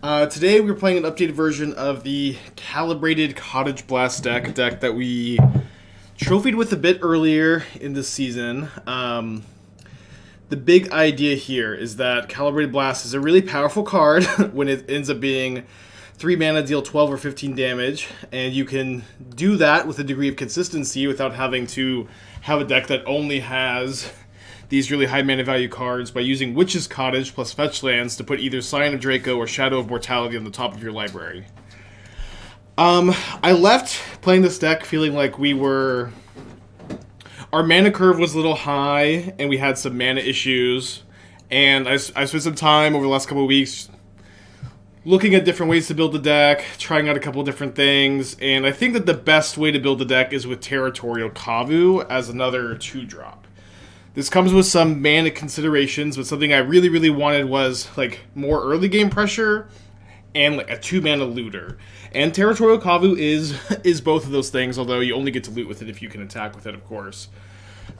Today we're playing an updated version of the Calibrated Cottage Blast deck, a deck that we trophied with a bit earlier in this season. The big idea here is that Calibrated Blast is a really powerful card when it ends up being 3 mana, deal 12 or 15 damage, and you can do that with a degree of consistency without having to have a deck that only has these really high mana value cards by using Witch's Cottage plus fetch lands to put either Scion of Draco or Shadow of Mortality on the top of your library. I left playing this deck feeling like our mana curve was a little high and we had some mana issues, and I spent some time over the last couple of weeks looking at different ways to build the deck, trying out a couple of different things, and I think that the best way to build the deck is with Territorial Kavu as another 2-drop. This comes with some mana considerations, but something I really, really wanted was like more early game pressure and like a 2-mana looter. And Territorial Kavu is both of those things, although you only get to loot with it if you can attack with it, of course.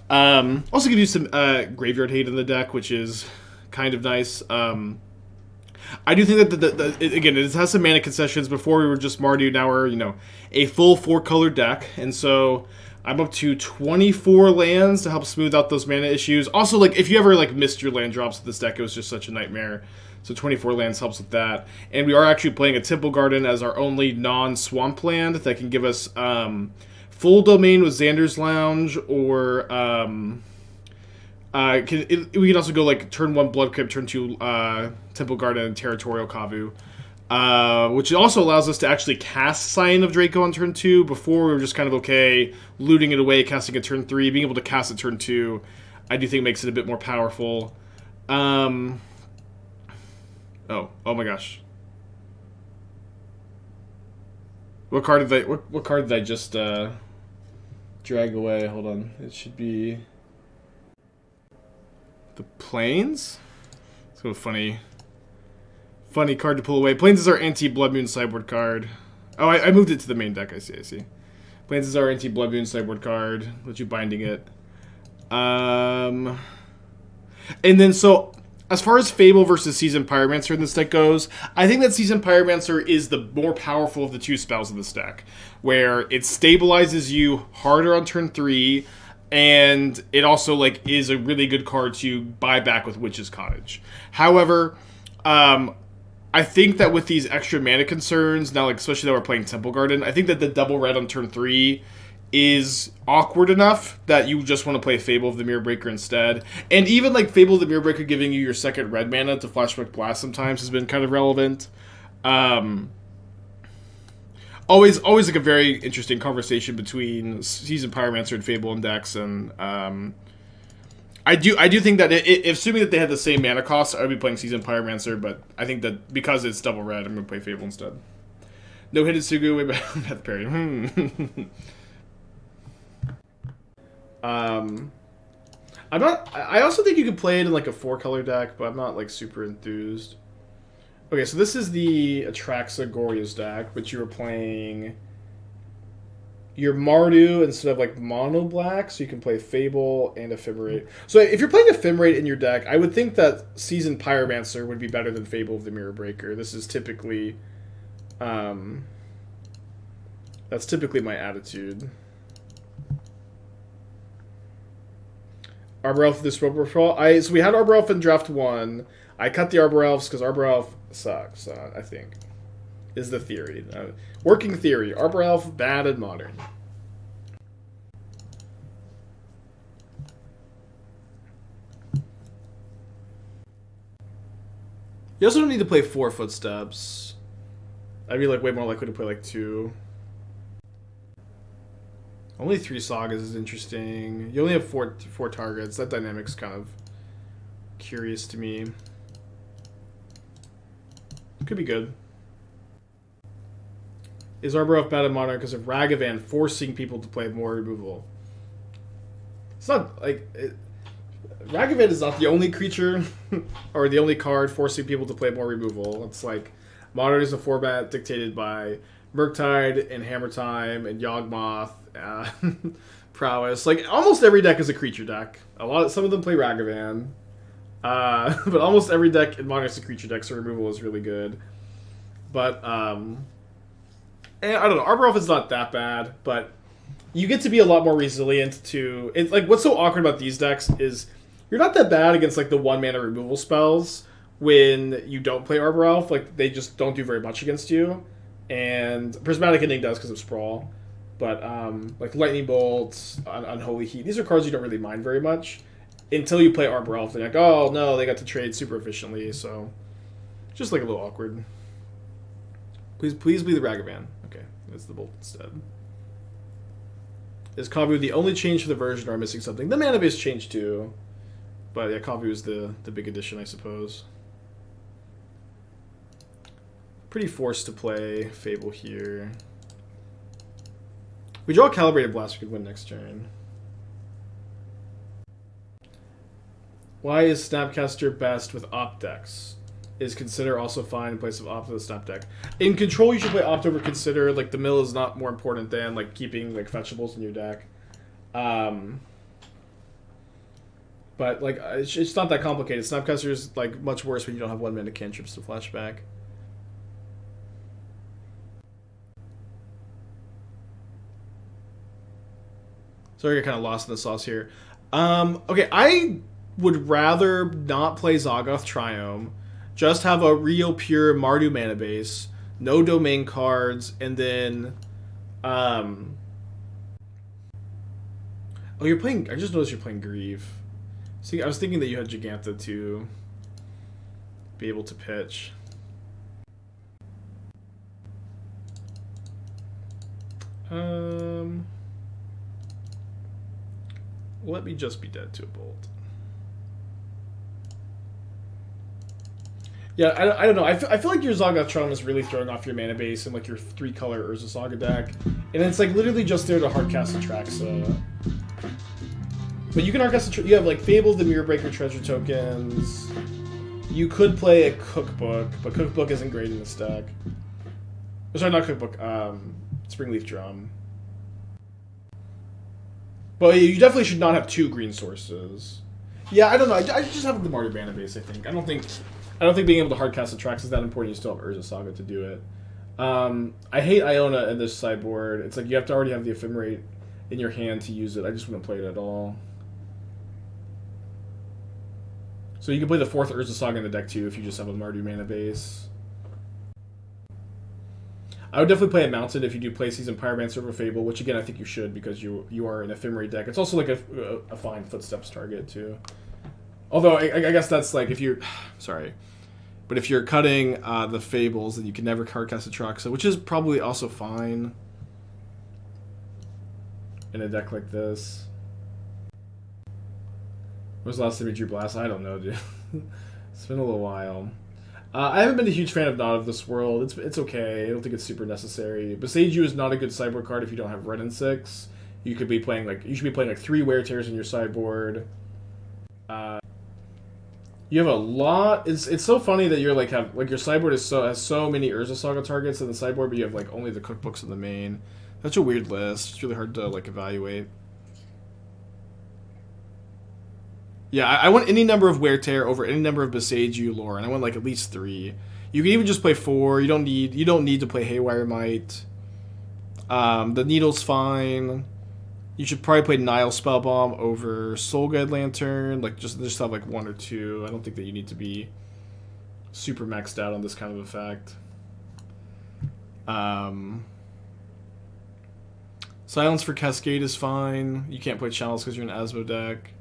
Also give you some graveyard hate in the deck, which is kind of nice. I do think that again, it has some mana concessions. Before we were just Mardu, now we're, a full 4-color deck, and so I'm up to 24 lands to help smooth out those mana issues. Also, like, if you ever missed your land drops with this deck, it was just such a nightmare. So 24 lands helps with that. And we are actually playing a Temple Garden as our only non-swamp land that can give us full domain with Xander's Lounge, or we can also go like turn 1 Blood Crypt, turn 2 Temple Garden, and Territorial Kavu. Which also allows us to actually cast Scion of Draco on turn 2. Before, we were just kind of okay looting it away, casting it turn 3. Being able to cast it turn 2, I do think makes it a bit more powerful. Oh my gosh. What card did I just drag away? Hold on. It should be the Plains? It's kind of funny card to pull away. Plains is our anti-Blood Moon sideboard card. Oh, I moved it to the main deck. I see. Plains is our anti-Blood Moon sideboard card. Let you binding it. And then, so, as far as Fable versus Seasoned Pyromancer in this deck goes, I think that Seasoned Pyromancer is the more powerful of the 2 spells in this deck, where it stabilizes you harder on turn 3, and it also, is a really good card to buy back with Witch's Cottage. However, I think that with these extra mana concerns, now, especially that we're playing Temple Garden, I think that the double red on turn 3 is awkward enough that you just want to play Fable of the Mirror Breaker instead. And even, Fable of the Mirror Breaker giving you your second red mana to Flashback Blast sometimes has been kind of relevant. Always a very interesting conversation between Seasoned Pyromancer and Fable in decks, and I do think that assuming that they had the same mana cost, I would be playing Seasoned Pyromancer, but I think that because it's double red, I'm going to play Fable instead. No hidden Sugu, way back Path of Peril. I also think you could play it in a 4-color deck, but I'm not super enthused. Okay, so this is the Atraxa Gorya's deck, but you were playing your Mardu instead of mono black, so you can play Fable and Ephemerate. So if you're playing Ephemerate in your deck, I would think that Seasoned Pyromancer would be better than Fable of the Mirror Breaker. This is typically, that's typically my attitude. Arbor Elf this Robo Patrol. So we had Arbor Elf in draft 1. I cut the Arbor Elves because Arbor Elf sucks, I think. Is the theory. Working theory. Arbor Elf, bad and modern. You also don't need to play 4 Footsteps. I'd be way more likely to play 2. Only 3 Sagas is interesting. You only have four targets. That dynamic's kind of curious to me. Could be good. Is Arbor Elf bad and modern because of Ragavan forcing people to play more removal? It's not Ragavan is not the only creature or the only card forcing people to play more removal. It's modern is a format dictated by Murktide and Hammer Time and Yawgmoth, Prowess. Almost every deck is a creature deck. Some of them play Ragavan. But almost every deck in Modern is a creature deck, so removal is really good. But and I don't know, Arbor Elf is not that bad, but you get to be a lot more resilient to it. Like, what's so awkward about these decks is you're not that bad against like the 1-mana removal spells when you don't play Arbor Elf. Like, they just don't do very much against you. And Prismatic Ending does because of Sprawl. But like Lightning Bolt, Unholy Heat, these are cards you don't really mind very much until you play Arbor Elf. They're like, oh no, they got to trade super efficiently, so just like a little awkward. Please be the Ragavan. Okay, that's the Bolt instead. Is Kavu the only change for the version, or am I missing something? The mana base changed too. But yeah, Kavu is the big addition, I suppose. Pretty forced to play Fable here. We draw a Calibrated Blast, we could win next turn. Why is Snapcaster best with Opt decks? Is Consider also fine in place of Opt with a Snap deck? In Control, you should play Opt over Consider. Like, the mill is not more important than like keeping like fetchables in your deck. But like, it's not that complicated. Snapcaster is like much worse when you don't have 1-mana cantrips to flashback. Sorry, I got kind of lost in the sauce here. Okay, I would rather not play Zaggoth Triome. Just have a real pure Mardu mana base, no domain cards, and then oh, you're playing, I just noticed you're playing Grieve. See, I was thinking that you had Giganta to be able to pitch. Let me just be dead to a Bolt. Yeah, I don't know. I feel like your Zaggoth Triome is really throwing off your mana base and like your 3-color Urza Saga deck. And it's like literally just there to hardcast Atraxa. But you can hardcast you have like Fable, the Mirror Breaker treasure tokens. You could play a Cookbook, but Cookbook isn't great in this deck. Oh, sorry, not Cookbook, Springleaf Drum. But you definitely should not have 2 green sources. Yeah, I don't know. I just have the Mardu mana base, I think. I don't think being able to hardcast Atraxa is that important. You still have Urza Saga to do it. I hate Iona in this sideboard. It's like you have to already have the Ephemerate in your hand to use it. I just wouldn't play it at all. So you can play the 4th Urza Saga in the deck too if you just have a Mardu mana base. I would definitely play a Mountain if you do play Season Pyromancer over Fable, which again I think you should because you are an Ephemerate deck. It's also like a fine Footsteps target too. Although I guess that's like if you're sorry, but if you're cutting the Fables, then you can never hardcast Atraxa, which is probably also fine in a deck like this. When was the last time you drew Blast? I don't know, dude. It's been a little while. I haven't been a huge fan of Not of This World. It's okay. I don't think it's super necessary. Besage is not a good sideboard card if you don't have Red and 6. You could be playing like 3 Wear Tears in your sideboard. You have a lot. It's so funny that you're like your sideboard has so many Urza Saga targets in the sideboard, but you have like only the Cookbooks in the main. That's a weird list. It's really hard to like evaluate. Yeah, I want any number of Wear Tear over any number of Besage lore, and I want like at least 3. You can even just play 4. You don't need to play Haywire Might. The Needle's fine. You should probably play Nile Spellbomb over Soul Guide Lantern. Like just have like 1 or 2. I don't think that you need to be super maxed out on this kind of effect. Silence for Cascade is fine. You can't play Chalice because you're an Asmo deck.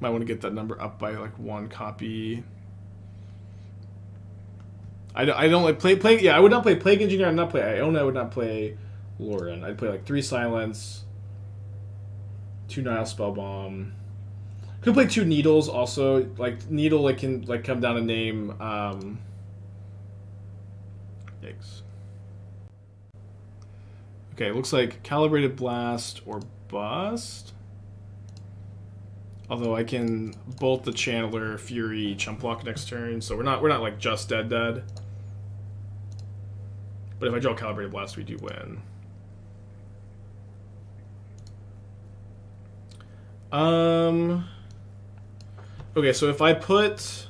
Might want to get that number up by like 1 copy. I don't like play. Yeah, I would not play Plague Engineer. I'd not play Iona. I would not play Lauren. I'd play like 3 Silence, 2 Nile Spellbomb. Could play 2 Needles also. Like Needle, like can like come down a name. Yikes. Okay, it looks like Calibrated Blast or Bust. Although I can Bolt the Channeler, Fury, Chump Block next turn, so we're not like just dead. But if I draw Calibrated Blast, we do win. Okay, so if I put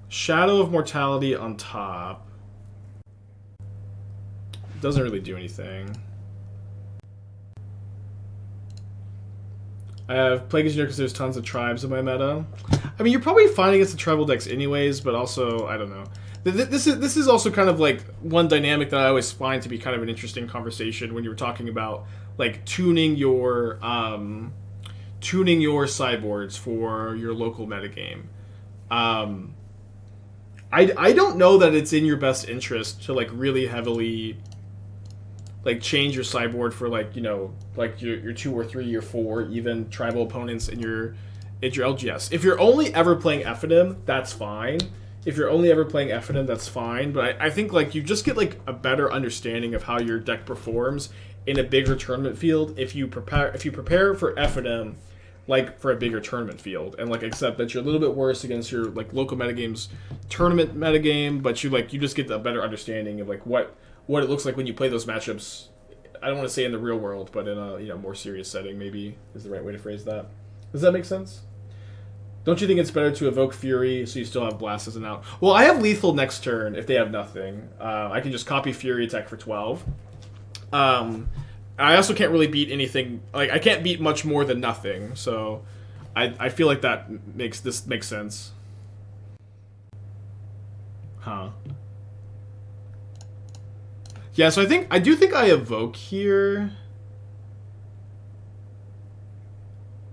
Shadow of Mortality on top. Doesn't really do anything. I have Plague Engineer because there's tons of tribes in my meta. I mean, you're probably fine against the tribal decks anyways, but also, I don't know. This is also kind of like one dynamic that I always find to be kind of an interesting conversation when you were talking about like tuning your sideboards for your local metagame. I don't know that it's in your best interest to like really heavily like change your sideboard for like, you know, like your 2 or 3 or 4 even tribal opponents in your LGS. If you're only ever playing Ephedim, that's fine. If you're only ever playing Ephedim, that's fine. But I think like you just get like a better understanding of how your deck performs in a bigger tournament field if you prepare for Ephedim like for a bigger tournament field, and like accept that you're a little bit worse against your like local metagames tournament metagame, but you just get a better understanding of like what it looks like when you play those matchups. I don't want to say in the real world, but in a more serious setting, maybe is the right way to phrase that. Does that make sense? Don't you think it's better to evoke Fury so you still have Blast as an out? Well, I have Lethal next turn if they have nothing. I can just copy Fury, attack for 12. I also can't really beat anything. Like, I can't beat much more than nothing, so I feel like that makes sense. Huh. Yeah, so I do think I evoke here.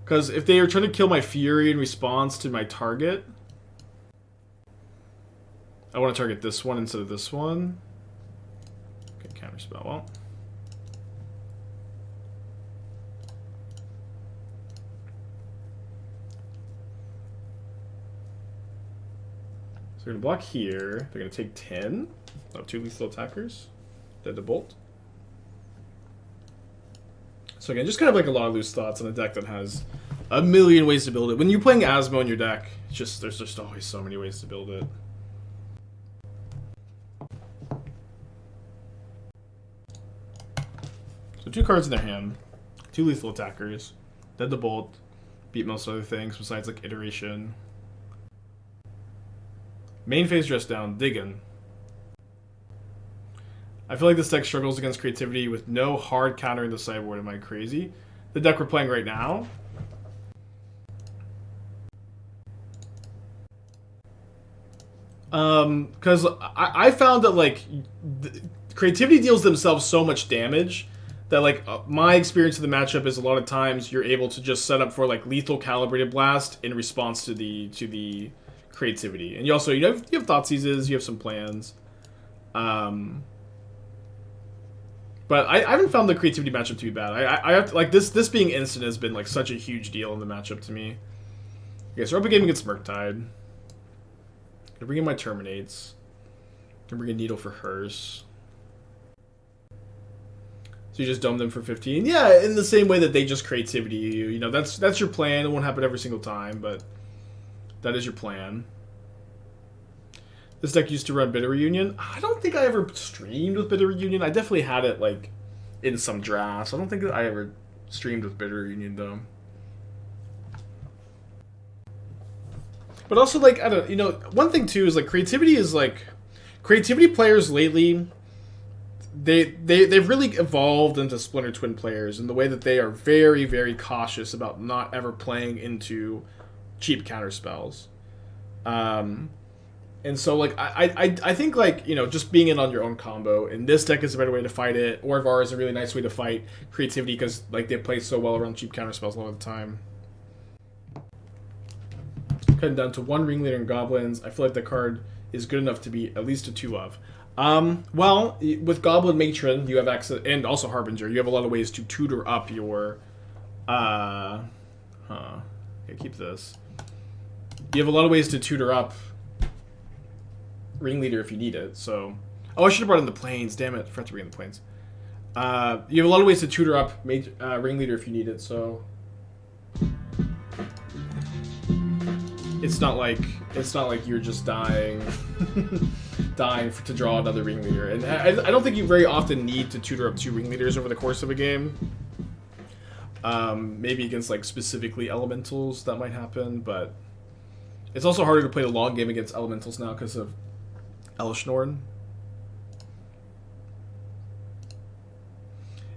Because if they are trying to kill my Fury in response to my target, I want to target this one instead of this one. Okay, counterspell. Well. So they're going to block here. They're going to take 10. I have 2 lethal attackers. Dead to bolt. So again, just kind of like a lot of loose thoughts on a deck that has a million ways to build it. When you're playing Asmo in your deck, there's just always so many ways to build it. So 2 cards in their hand, 2 lethal attackers, dead to bolt, beat most other things besides like iteration. Main phase dress down, diggin'. I feel like this deck struggles against creativity with no hard counter in the sideboard. Am I crazy? The deck we're playing right now? Because I found that, like, creativity deals themselves so much damage that, like, my experience of the matchup is a lot of times you're able to just set up for, like, lethal Calibrated Blast in response to the creativity. And you also, you have Thoughtseizes, you have some plans. But I haven't found the creativity matchup to be bad. I have to, like, this being instant has been like such a huge deal in the matchup to me. Okay, so we're up a game against Murktide. Gonna bring in my Terminates. Gonna bring in Needle for hers. So you just dome them for 15? Yeah, in the same way that they just creativity you. You know, that's your plan. It won't happen every single time, but that is your plan. This deck used to run Bitter Reunion. I don't think I ever streamed with Bitter Reunion. I definitely had it, like, in some drafts. I don't think that I ever streamed with Bitter Reunion, though. But also, like, I don't... You know, one thing, too, is, like, creativity is, like... Creativity players lately, they've really evolved into Splinter Twin players in the way that they are very, very cautious about not ever playing into cheap counterspells. And so, like, I think, like, you know, just being in on your own combo, and this deck is a better way to fight it. Orvar is a really nice way to fight creativity because, like, they play so well around cheap counterspells a lot of the time. Cutting down to 1 Ringleader and Goblins. I feel like the card is good enough to be at least a 2 of. Well, with Goblin Matron, you have access, and also Harbinger, you have a lot of ways to tutor up your, Okay, keep this. You have a lot of ways to tutor up Ringleader if you need it, so... Oh, I should have brought in the Plains. Damn it, I forgot to bring in the Plains. You have a lot of ways to tutor up Ringleader if you need it, so... It's not like you're just dying to draw another Ringleader. And I don't think you very often need to tutor up 2 Ringleaders over the course of a game. Maybe against, like, specifically Elementals that might happen, but... It's also harder to play the long game against elementals now because of Elishnorn.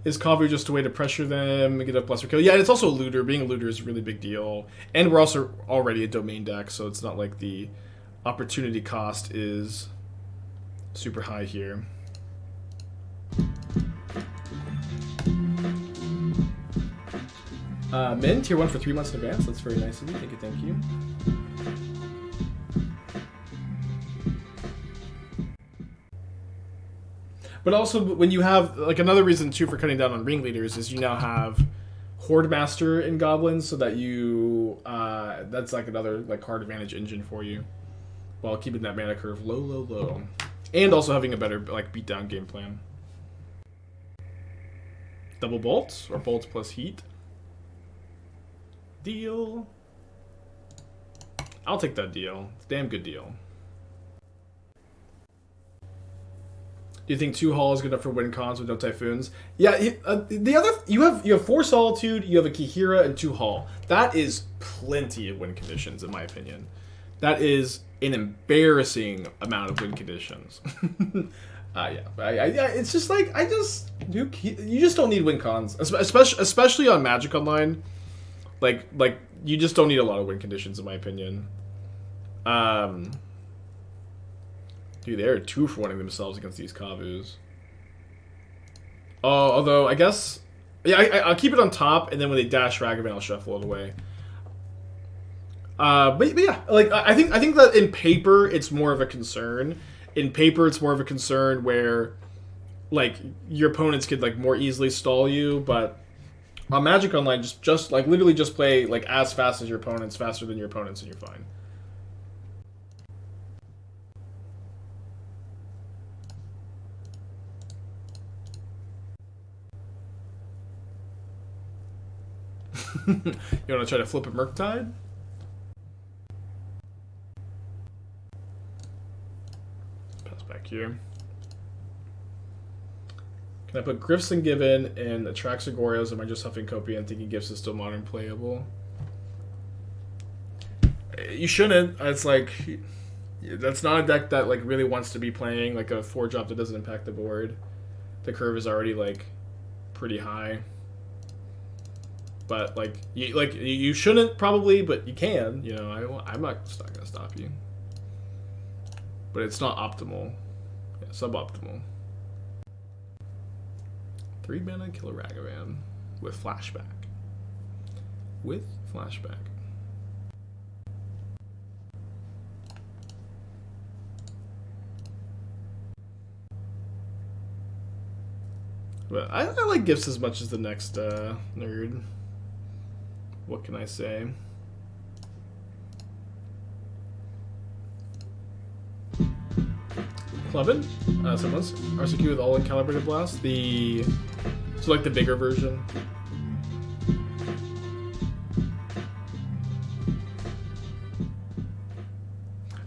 Is Kavu just a way to pressure them and get a lesser kill? Yeah, and it's also a looter. Being a looter is a really big deal. And we're also already a domain deck, so it's not like the opportunity cost is super high here. Min, tier 1 for 3 months in advance. That's very nice of you. Thank you, thank you. But also, when you have, like, another reason, too, for cutting down on ringleaders is you now have Horde Master in Goblins, so that you, that's, like, another, like, card advantage engine for you, while keeping that mana curve low, low, low. And also having a better, like, beatdown game plan. Double bolts, or bolts plus heat. Deal. I'll take that deal. It's a damn good deal. Do you think 2 Hall is good enough for win cons with no Typhoons? Yeah, the other you have 4 Solitude, you have a Kihira, and 2 Hall. That is plenty of win conditions, in my opinion. That is an embarrassing amount of win conditions. Yeah, it's just like you just don't need win cons, especially on Magic Online. Like you just don't need a lot of win conditions, in my opinion. Dude, they're 2 for 1ing themselves against these Kavus. Oh, although I guess, yeah, I'll keep it on top, and then when they dash Ragavan, I'll shuffle it away. But yeah, like I think that in paper it's more of a concern. In paper, it's more of a concern where, like, your opponents could, like, more easily stall you, but on Magic Online, just like literally just play, like, as fast as your opponents, faster than your opponents, and you're fine. You want to try to flip a Murktide? Pass back here. Can I put Gifts and Given and Atraxagorios? Am I just huffing Copy and thinking Gifts is still modern playable? You shouldn't. It's like, that's not a deck that, like, really wants to be playing like a 4-drop that doesn't impact the board. The curve is already, like, pretty high. But, like, you shouldn't probably, but you can. You know, I'm not gonna stop you. But it's not optimal. Yeah, suboptimal. 3 mana Killer Ragavan with flashback. With flashback. But I like Gifts as much as the next nerd. What can I say? Clevin? Someone's RCQ with all-in Calibrated Blast. So like the bigger version.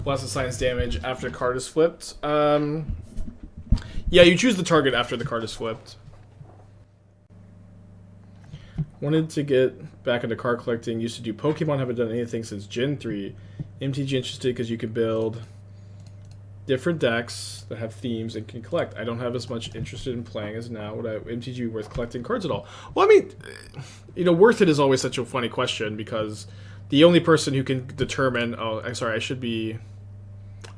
Blast of Science damage after the card is flipped. Yeah, you choose the target after the card is flipped. Wanted to get back into card collecting. Used to do Pokemon. Haven't done anything since Gen 3. MTG interested because you can build different decks that have themes and can collect. I don't have as much interested in playing as now. Would MTG be worth collecting cards at all? Well, I mean, you know, worth it is always such a funny question because the only person who can determine... Oh, I'm sorry, I should be...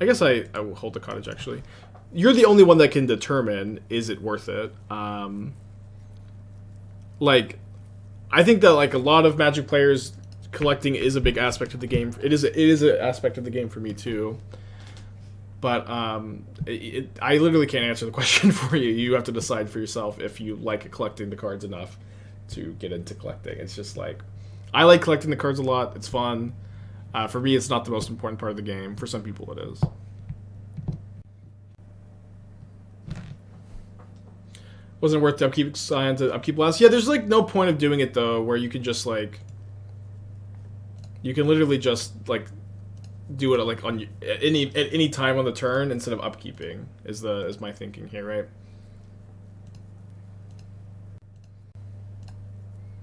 I guess I will hold the Cottage, actually. You're the only one that can determine, is it worth it? Like... I think that, like, a lot of Magic players, collecting is a big aspect of the game. It is an aspect of the game for me too. But I literally can't answer the question for you. You have to decide for yourself if you like collecting the cards enough to get into collecting. It's just like, I like collecting the cards a lot. It's fun. For me, it's not the most important part of the game. For some people, it is. Wasn't worth the upkeep Scion to upkeep Blast. Yeah, there's like no point of doing it though, where you can just like, you can literally just like do it like on at any time on the turn instead of upkeeping is my thinking here, right?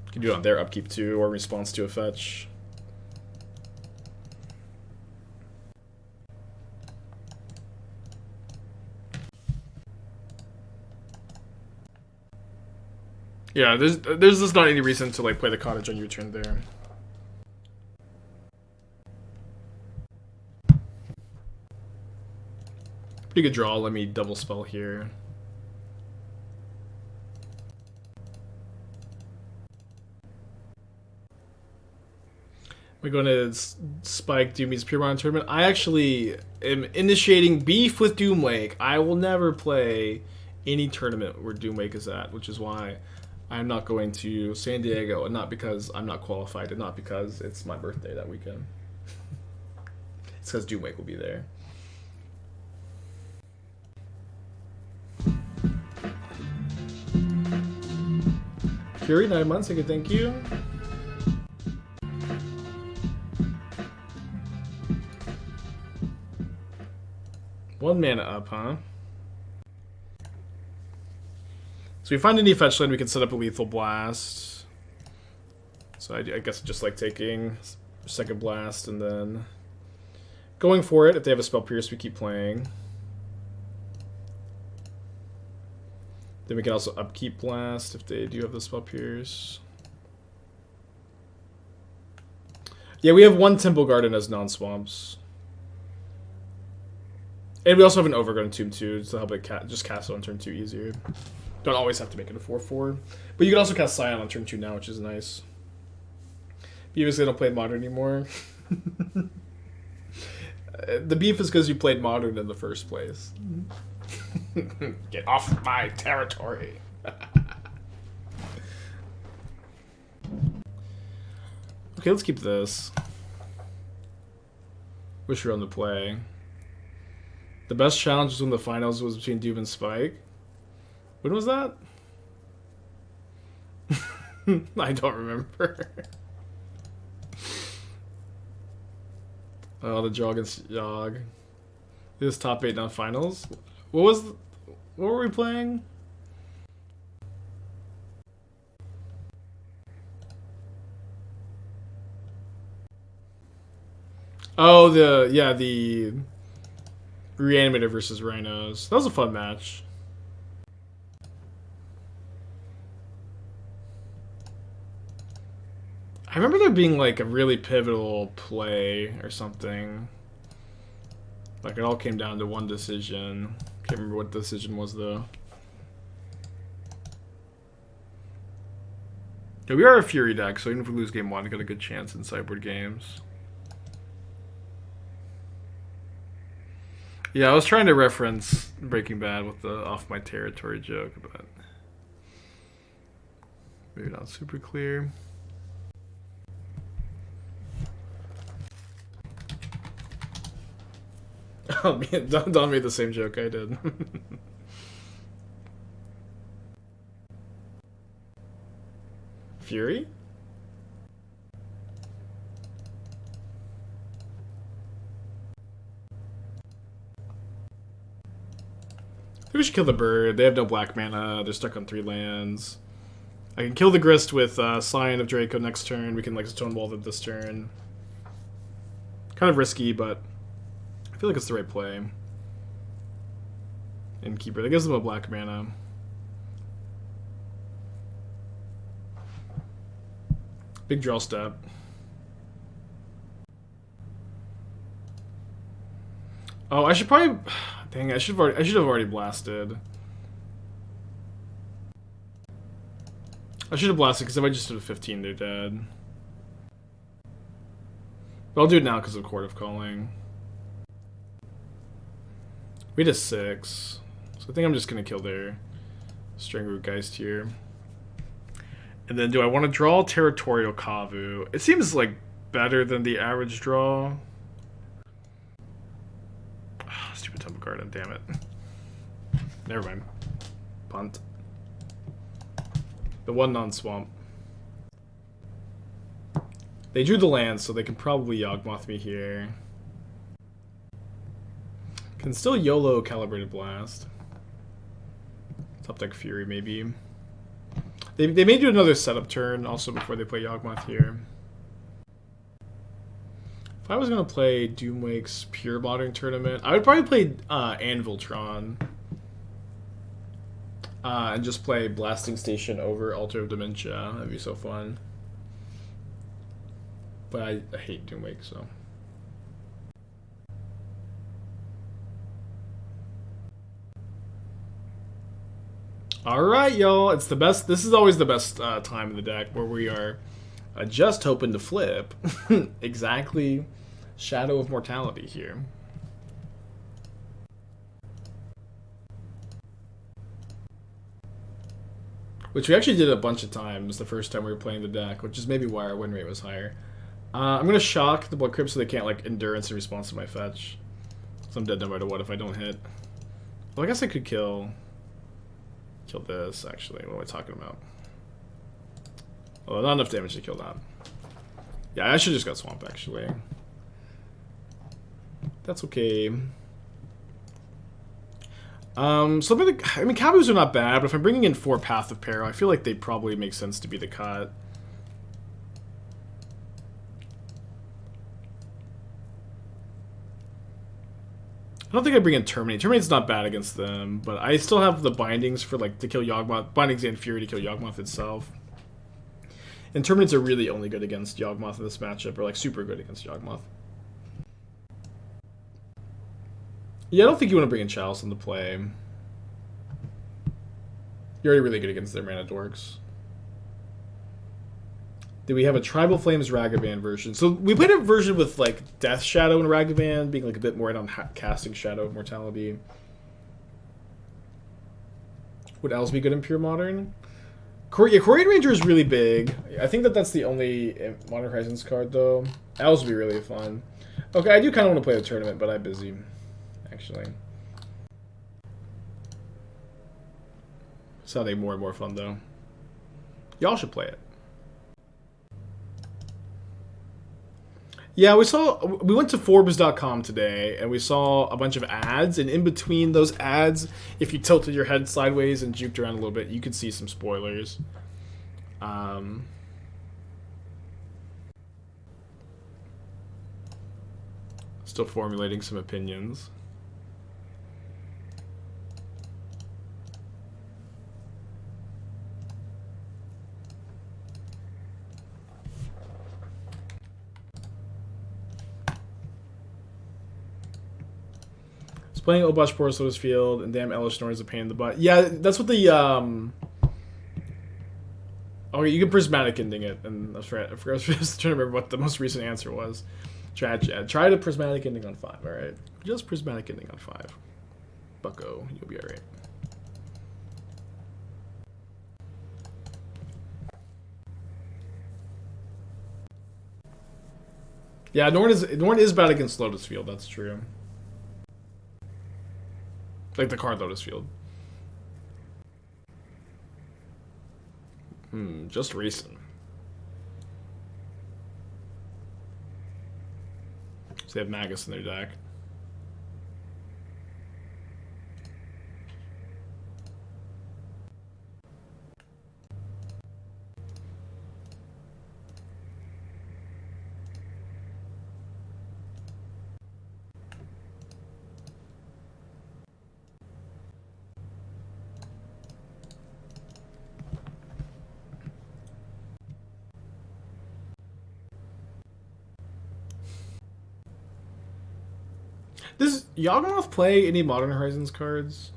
You can do it on their upkeep too, or response to a fetch. Yeah, there's just not any reason to like play the Cottage on your turn there. Pretty good draw. Let me double spell here. We're going to spike Doomy's Pure Bond tournament. I actually am initiating beef with Doomwake. I will never play any tournament where Doomwake is at, which is why I'm not going to San Diego, and not because I'm not qualified, and not because it's my birthday that weekend. It's because Doomwake will be there. Fury, 9 months, I could thank you. One mana up, huh? So we find any fetch land, we can set up a Lethal Blast. So I guess just like taking second blast and then going for it. If they have a Spell Pierce, we keep playing. Then we can also upkeep Blast if they do have the Spell Pierce. Yeah, we have one Temple Garden as non-swamps. And we also have an Overgrown Tomb too, to help it just cast it on turn 2 easier. Don't always have to make it a 4/4. But you can also cast Scion on turn 2 now, which is nice. You obviously don't play Modern anymore. The beef is because you played Modern in the first place. Get off my territory. Okay, let's keep this. Wish you were on the play. The best challenge was when the finals was between Doom and Spike. When was that? I don't remember. Oh, the Jog and Jog. It was top 8 not finals. What were we playing? Oh, the Reanimator versus Rhinos. That was a fun match. I remember there being like a really pivotal play or something. Like it all came down to one decision. Can't remember what the decision was though. Yeah, we are a Fury deck, so even if we lose game 1, we got a good chance in sideboard games. Yeah, I was trying to reference Breaking Bad with the off my territory joke, but maybe not super clear. Oh man, Don made the same joke I did. Fury? We should kill the bird. They have no black mana. They're stuck on 3 lands. I can kill the Grist with Scion of Draco next turn. We can like Stonewall them this turn. Kind of risky, but I feel like it's the right play. Innkeeper. That gives them a black mana. Big draw step. Oh, I should probably... Dang, I should have already blasted. I should have blasted because if I just did a 15, they're dead. But I'll do it now because of Court of Calling. We did 6. So I think I'm just going to kill their String Root Geist here. And then do I want to draw Territorial Kavu? It seems like better than the average draw. Oh, stupid Temple Garden, damn it. Never mind. Punt. The one non-swamp. They drew the land, so they can probably Yawgmoth me here. Can still YOLO Calibrated Blast. Top deck Fury, maybe. They may do another setup turn also before they play Yawgmoth here. If I was going to play Doomwake's Pure Modern Tournament, I would probably play Anviltron. And just play Blasting Station over Altar of Dementia. That'd be so fun. But I hate Doomwake, so. Alright, y'all. It's the best. This is always the best time in the deck where we are just hoping to flip exactly Shadow of Mortality here. Which we actually did a bunch of times the first time we were playing the deck, which is maybe why our win rate was higher. I'm going to shock the Blood Crypt so they can't, like, endurance in response to my fetch. So I'm dead no matter what if I don't hit. Well, I guess I could kill this, actually. What am I talking about? Well, not enough damage to kill that. Yeah, I should just got Swamp, actually. That's okay. So I mean, Kavus are not bad, but if I'm bringing in 4 Path of Peril, I feel like they probably make sense to be the cut. I don't think I bring in Terminate. Terminate's not bad against them, but I still have the bindings for, like, to kill Yawgmoth. Bindings and Fury to kill Yawgmoth itself. And Terminates are really only good against Yawgmoth in this matchup, or, like, super good against Yawgmoth. Yeah, I don't think you want to bring in Chalice into play. You're already really good against their mana dorks. Then we have a Tribal Flames Ragavan version. So we played a version with, like, Death Shadow and Ragavan, being, like, a bit more in on casting Shadow of Mortality. Would else be good in Pure Modern? Korean Ranger is really big. I think that's the only Modern Horizons card, though. Owls would be really fun. Okay, I do kind of want to play the tournament, but I'm busy, actually. Sounding more and more fun, though. Y'all should play it. Yeah, we went to Forbes.com today, and we saw a bunch of ads, and in between those ads, if you tilted your head sideways and juked around a little bit, you could see some spoilers. Still formulating some opinions. Playing Obosh Porous Lotus Field and damn Elishnorn is a pain in the butt. Yeah, that's what the okay, you can Prismatic Ending it, and I forgot, I was just trying to remember what the most recent answer was. Try to Prismatic Ending on 5. All right, just Prismatic Ending on 5. Bucko, you'll be all right. Yeah, Norn is bad against Lotus Field. That's true. Like the card Lotus Field. Just recent. So they have Magus in their deck. Does Yawgmoth play any Modern Horizons cards?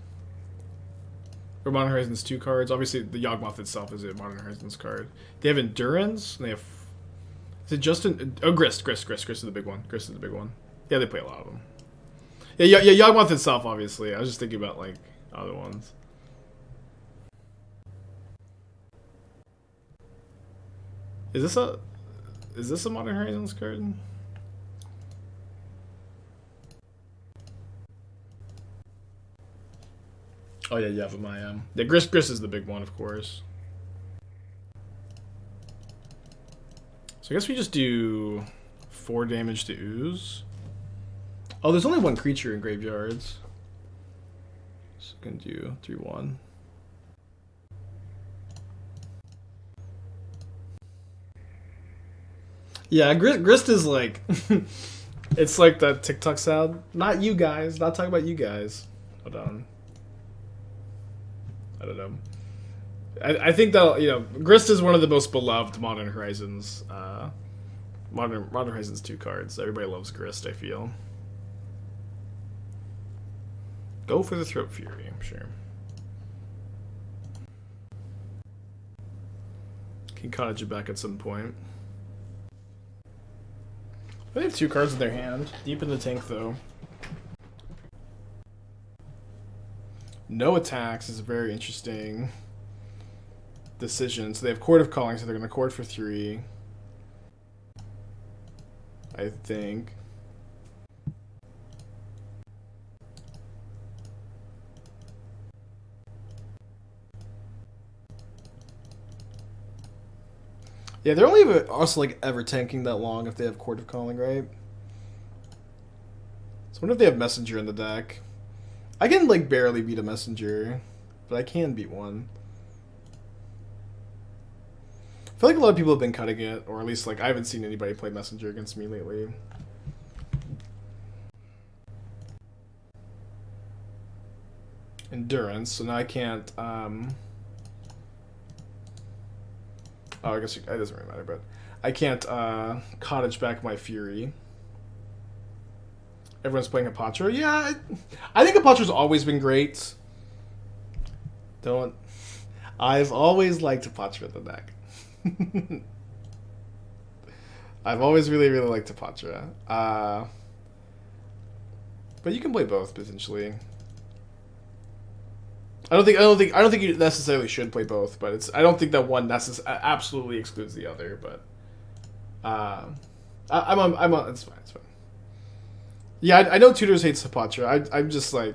Or Modern Horizons 2 cards? Obviously, the Yawgmoth itself is a Modern Horizons card. They have Endurance, and they have... Is it just an... Oh, Grist is the big one. Grist is the big one. Yeah, they play a lot of them. Yeah, Yawgmoth itself, obviously. I was just thinking about, like, other ones. Is this a Modern Horizons card? Oh yeah, Yavimaya. Yeah, Grist is the big one, of course. So I guess we just do 4 damage to Ooze. Oh, there's only 1 creature in graveyards. So we can do 3/1. Yeah, Grist is like... it's like that TikTok sound. Not you guys. Not talking about you guys. Hold on. I don't know. I think that, you know, Grist is one of the most beloved Modern Horizons, Modern Horizons 2 cards. Everybody loves Grist, I feel. Go for the Throat Fury, I'm sure. Can Cottage it back at some point. They have 2 cards in their hand. Deep in the tank, though. No attacks is a very interesting decision. So they have Court of Calling, so they're going to court for 3. I think. Yeah, they're only also like ever tanking that long if they have Court of Calling, right? So I wonder if they have Messenger in the deck. I can like barely beat a Messenger, but I can beat one. I feel like a lot of people have been cutting it, or at least like I haven't seen anybody play Messenger against me lately. Endurance, so now I can't oh, I guess it doesn't really matter, but I can't Cottage back my Fury. Everyone's playing Hapatra. Yeah, I think Hapatra's always been great. I've always liked Hapatra in the deck. I've always really, really liked Hapatra. But you can play both potentially. I don't think you necessarily should play both, but I don't think that one absolutely excludes the other. But I'm on. It's fine. It's fine. Yeah, I know Tutors hates Hapatra. I'm just like,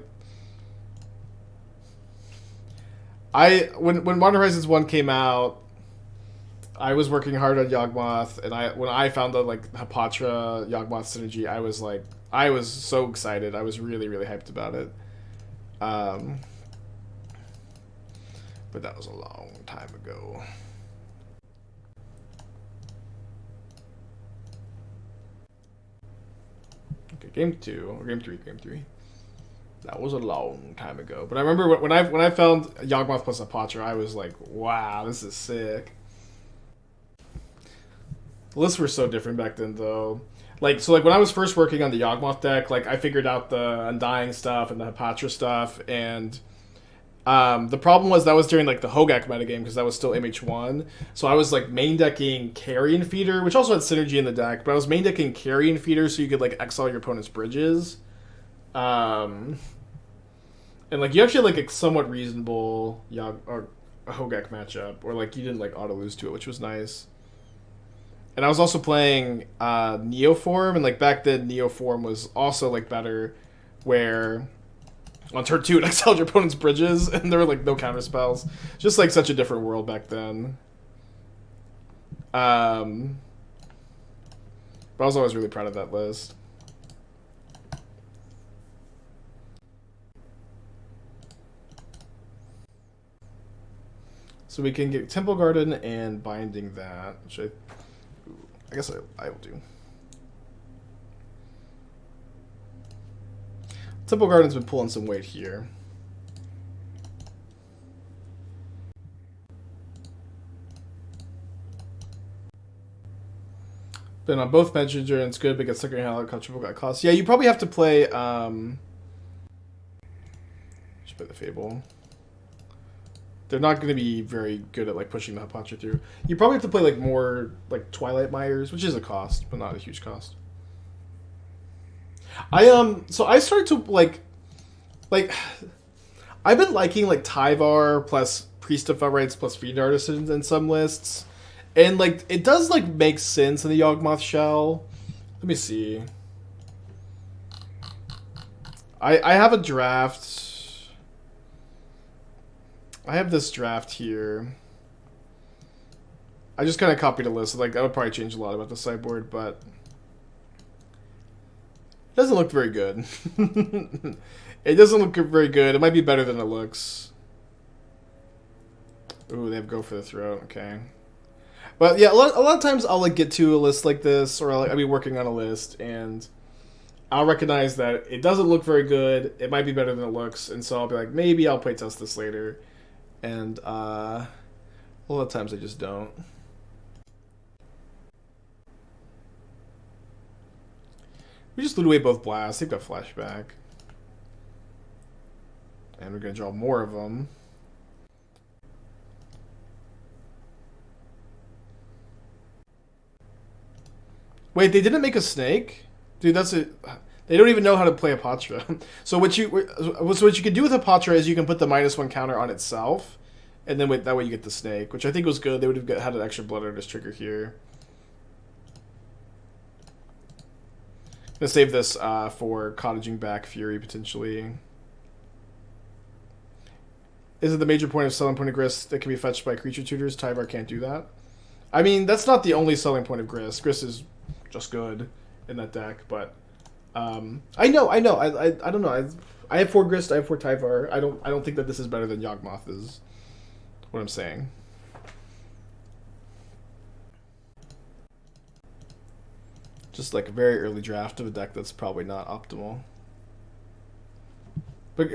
when Modern Horizons 1 came out, I was working hard on Yawgmoth, and when I found the like Hapatra Yawgmoth synergy, I was so excited. I was really, really hyped about it. But that was a long time ago. Okay, game 2 or game 3. That was a long time ago. But I remember when I found Yawgmoth plus Hapatra, I was like, wow, this is sick. The lists were so different back then, though. Like, so like when I was first working on the Yawgmoth deck, like I figured out the Undying stuff and the Hapatra stuff, and the problem was that was during like the Hogak metagame because that was still MH1. So I was like main decking Carrion Feeder, which also had synergy in the deck, but I was main decking Carrion Feeder so you could like exile your opponent's bridges. And like you actually had like a somewhat reasonable or a Hogak matchup, or like you didn't like auto lose to it, which was nice. And I was also playing Neoform, and like back then Neoform was also like better, where on turn 2 it exiled your opponent's bridges, and there were like no counter spells. Just like such a different world back then. But I was always really proud of that list. So we can get Temple Garden and Binding that, which I guess I will do. Temple Garden's been pulling some weight here. Been on both Messenger, and it's good, but gets second hand triple got cost. Yeah, you probably have to play just play the Fable. They're not going to be very good at like pushing the Hapatra through. You probably have to play like more like Twilight Mires, which is a cost, but not a huge cost. So I started to like I've been liking like Tyvar plus Priest of Felrites plus Fiend Artisans in some lists, and like it does like make sense in the Yawgmoth shell. Let me see. I have a draft. I have this draft here. I just kind of copied a list. Like that would probably change a lot about the sideboard, but it doesn't look very good. It doesn't look very good. It might be better than it looks. Ooh, they have Go for the Throat. Okay. But yeah, a lot of times I'll like get to a list like this, or I'll be working on a list, and I'll recognize that it doesn't look very good. It might be better than it looks, and so I'll be like, maybe I'll playtest this later. And a lot of times I just don't. We just loot away both blasts. They've got flashback. And we're going to draw more of them. Wait, they didn't make a snake? Dude, that's it. They don't even know how to play Apatra. So what you can do with Apatra is you can put the -1 counter on itself. And then that way you get the snake, which I think was good. They would have had an extra Blood Artist trigger here. I'm gonna save this for cottaging back Fury, potentially. Is it the major point of selling point of Grist that can be fetched by creature tutors? Tyvar can't do that. I mean, that's not the only selling point of Grist. Grist is just good in that deck, but I know. I don't know. I have 4 Grist. I have 4 Tyvar. I don't think that this is better than Yawgmoth is. What I'm saying. Just like a very early draft of a deck that's probably not optimal. But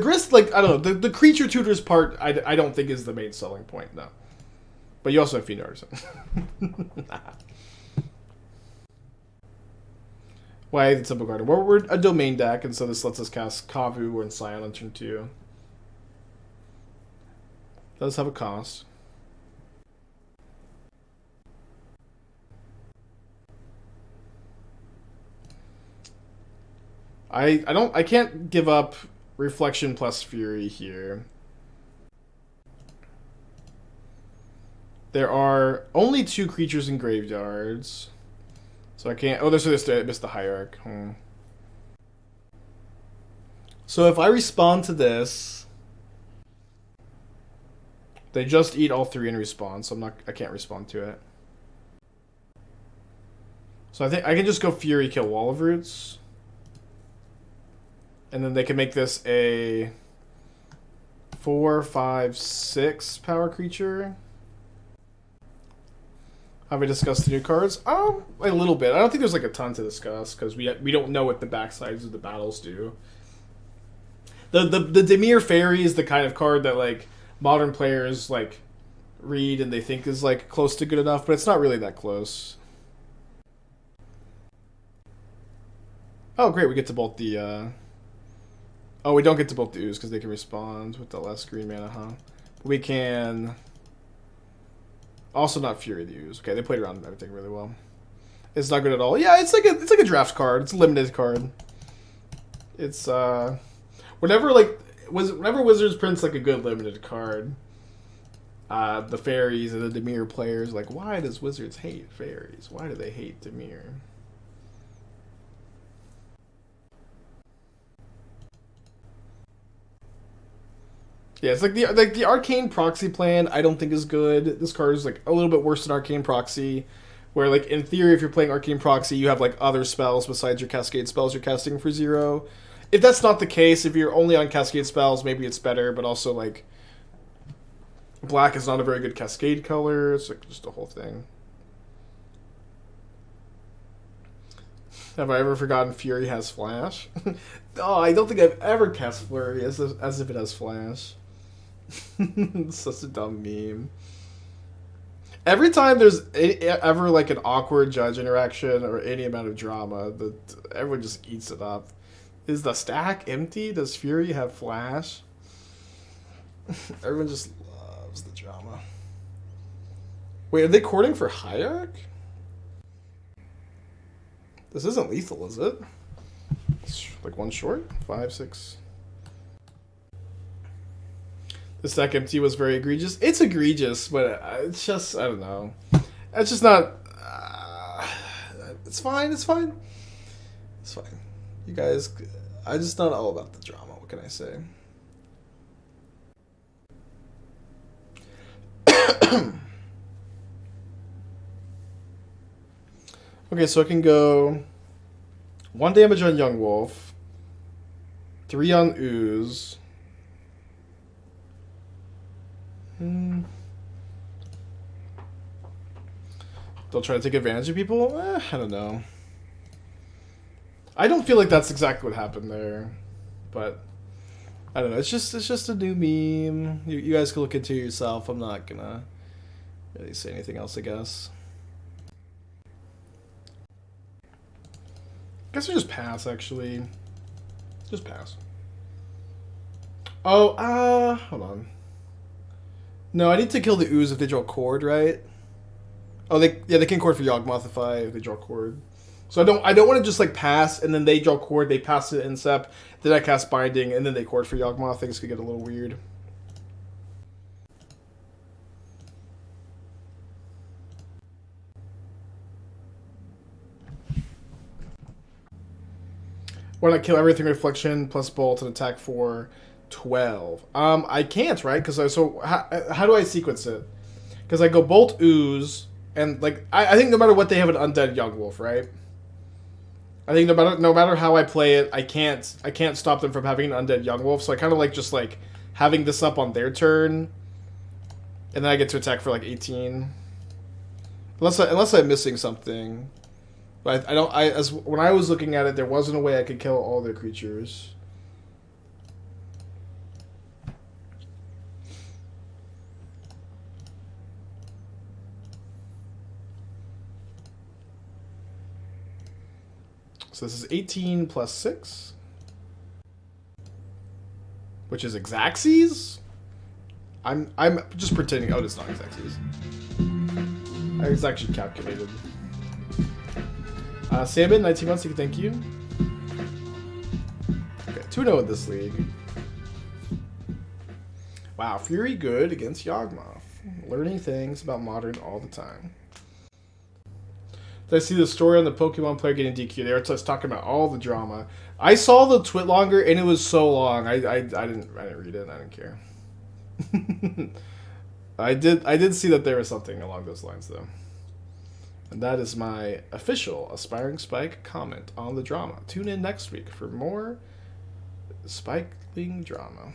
Grist, like, I don't know, the creature tutors part I don't think is the main selling point, no. But you also have Fiend Artisan. Why the Temple Garden? Well, we're a domain deck, and so this lets us cast Kavu and Scion on turn 2. Does have a cost. I can't give up Reflection plus Fury here. There are only 2 creatures in graveyards. So I can't... Oh, there's this. I missed the Hierarch. So if I respond to this... They just eat all 3 in response, so I can't respond to it. So I think I can just go Fury, kill Wall of Roots. And then they can make this a 4, 5, 6 power creature. Have we discussed the new cards? A little bit. I don't think there's like a ton to discuss because we don't know what the backsides of the battles do. The Dimir Fairy is the kind of card that like modern players like read and they think is like close to good enough, but it's not really that close. Oh great, we get to bolt the oh, we don't get to bolt the ooze because they can respond with the less green mana, huh? We can also not Fury the ooze. Okay, they played around everything really well. It's not good at all. Yeah, it's like a draft card. It's a limited card. It's whenever Wizards prints like a good limited card, the fairies and the Dimir players like, why does Wizards hate fairies? Why do they hate Dimir? Yeah, it's like the Arcane Proxy plan I don't think is good. This card is like a little bit worse than Arcane Proxy, where like in theory if you're playing Arcane Proxy you have like other spells besides your Cascade spells you're casting for 0. If that's not the case, if you're only on Cascade spells, maybe it's better, but also like black is not a very good Cascade color. It's like just a whole thing. Have I ever forgotten Fury has Flash? Oh, I don't think I've ever cast Flurry as if it has Flash. It's such a dumb meme. Every time there's ever like an awkward judge interaction or any amount of drama, everyone just eats it up. Is the stack empty? Does Fury have Flash? Everyone just loves the drama. Wait, are they courting for Hierarch? This isn't lethal, is it? It's like 1 short? 5, 6. The stack empty was very egregious. It's egregious, but it's just, I don't know. It's just not... it's fine, it's fine. It's fine. You guys... I'm just not all about the drama. What can I say? Okay, so I can go 1 damage on Young Wolf, 3 on Ooze. They'll try to take advantage of people? I don't know. I don't feel like that's exactly what happened there, but I don't know. It's just a new meme. You guys can look into it yourself. I'm not gonna really say anything else, I guess. Guess I just pass, actually. Just pass. Oh, hold on. No, I need to kill the ooze if they draw Cord, right? Oh, they can Cord for Yawgmoth if they draw Cord. So I don't want to just like pass and then they draw Cord, they pass to Incep, then I cast Binding and then they Cord for Yawgmoth. Things could get a little weird. Why not kill everything Reflection plus Bolt and attack for 12? I can't, right? Because how do I sequence it? Because I go Bolt Ooze and like I think no matter what they have an Undead Young Wolf, right? I think no matter how I play it, I can't stop them from having an Undead Young Wolf. So I kind of like just like having this up on their turn, and then I get to attack for like 18. Unless I'm missing something. But when I was looking at it, there wasn't a way I could kill all their creatures. So this is 18 plus 6. Which is Xaxes? I'm just pretending. Oh, it's not Xaxes. I was actually calculated. Salmon, 19 months, thank you. Okay, 2-0 in this league. Wow, Fury good against Yawgmoth. Learning things about Modern all the time. Did I see the story on the Pokemon player getting DQ? They were just talking about all the drama. I saw the twit longer and it was so long. I didn't read it. I didn't care. I did see that there was something along those lines though. And that is my official Aspiring Spike comment on the drama. Tune in next week for more Spikeling drama.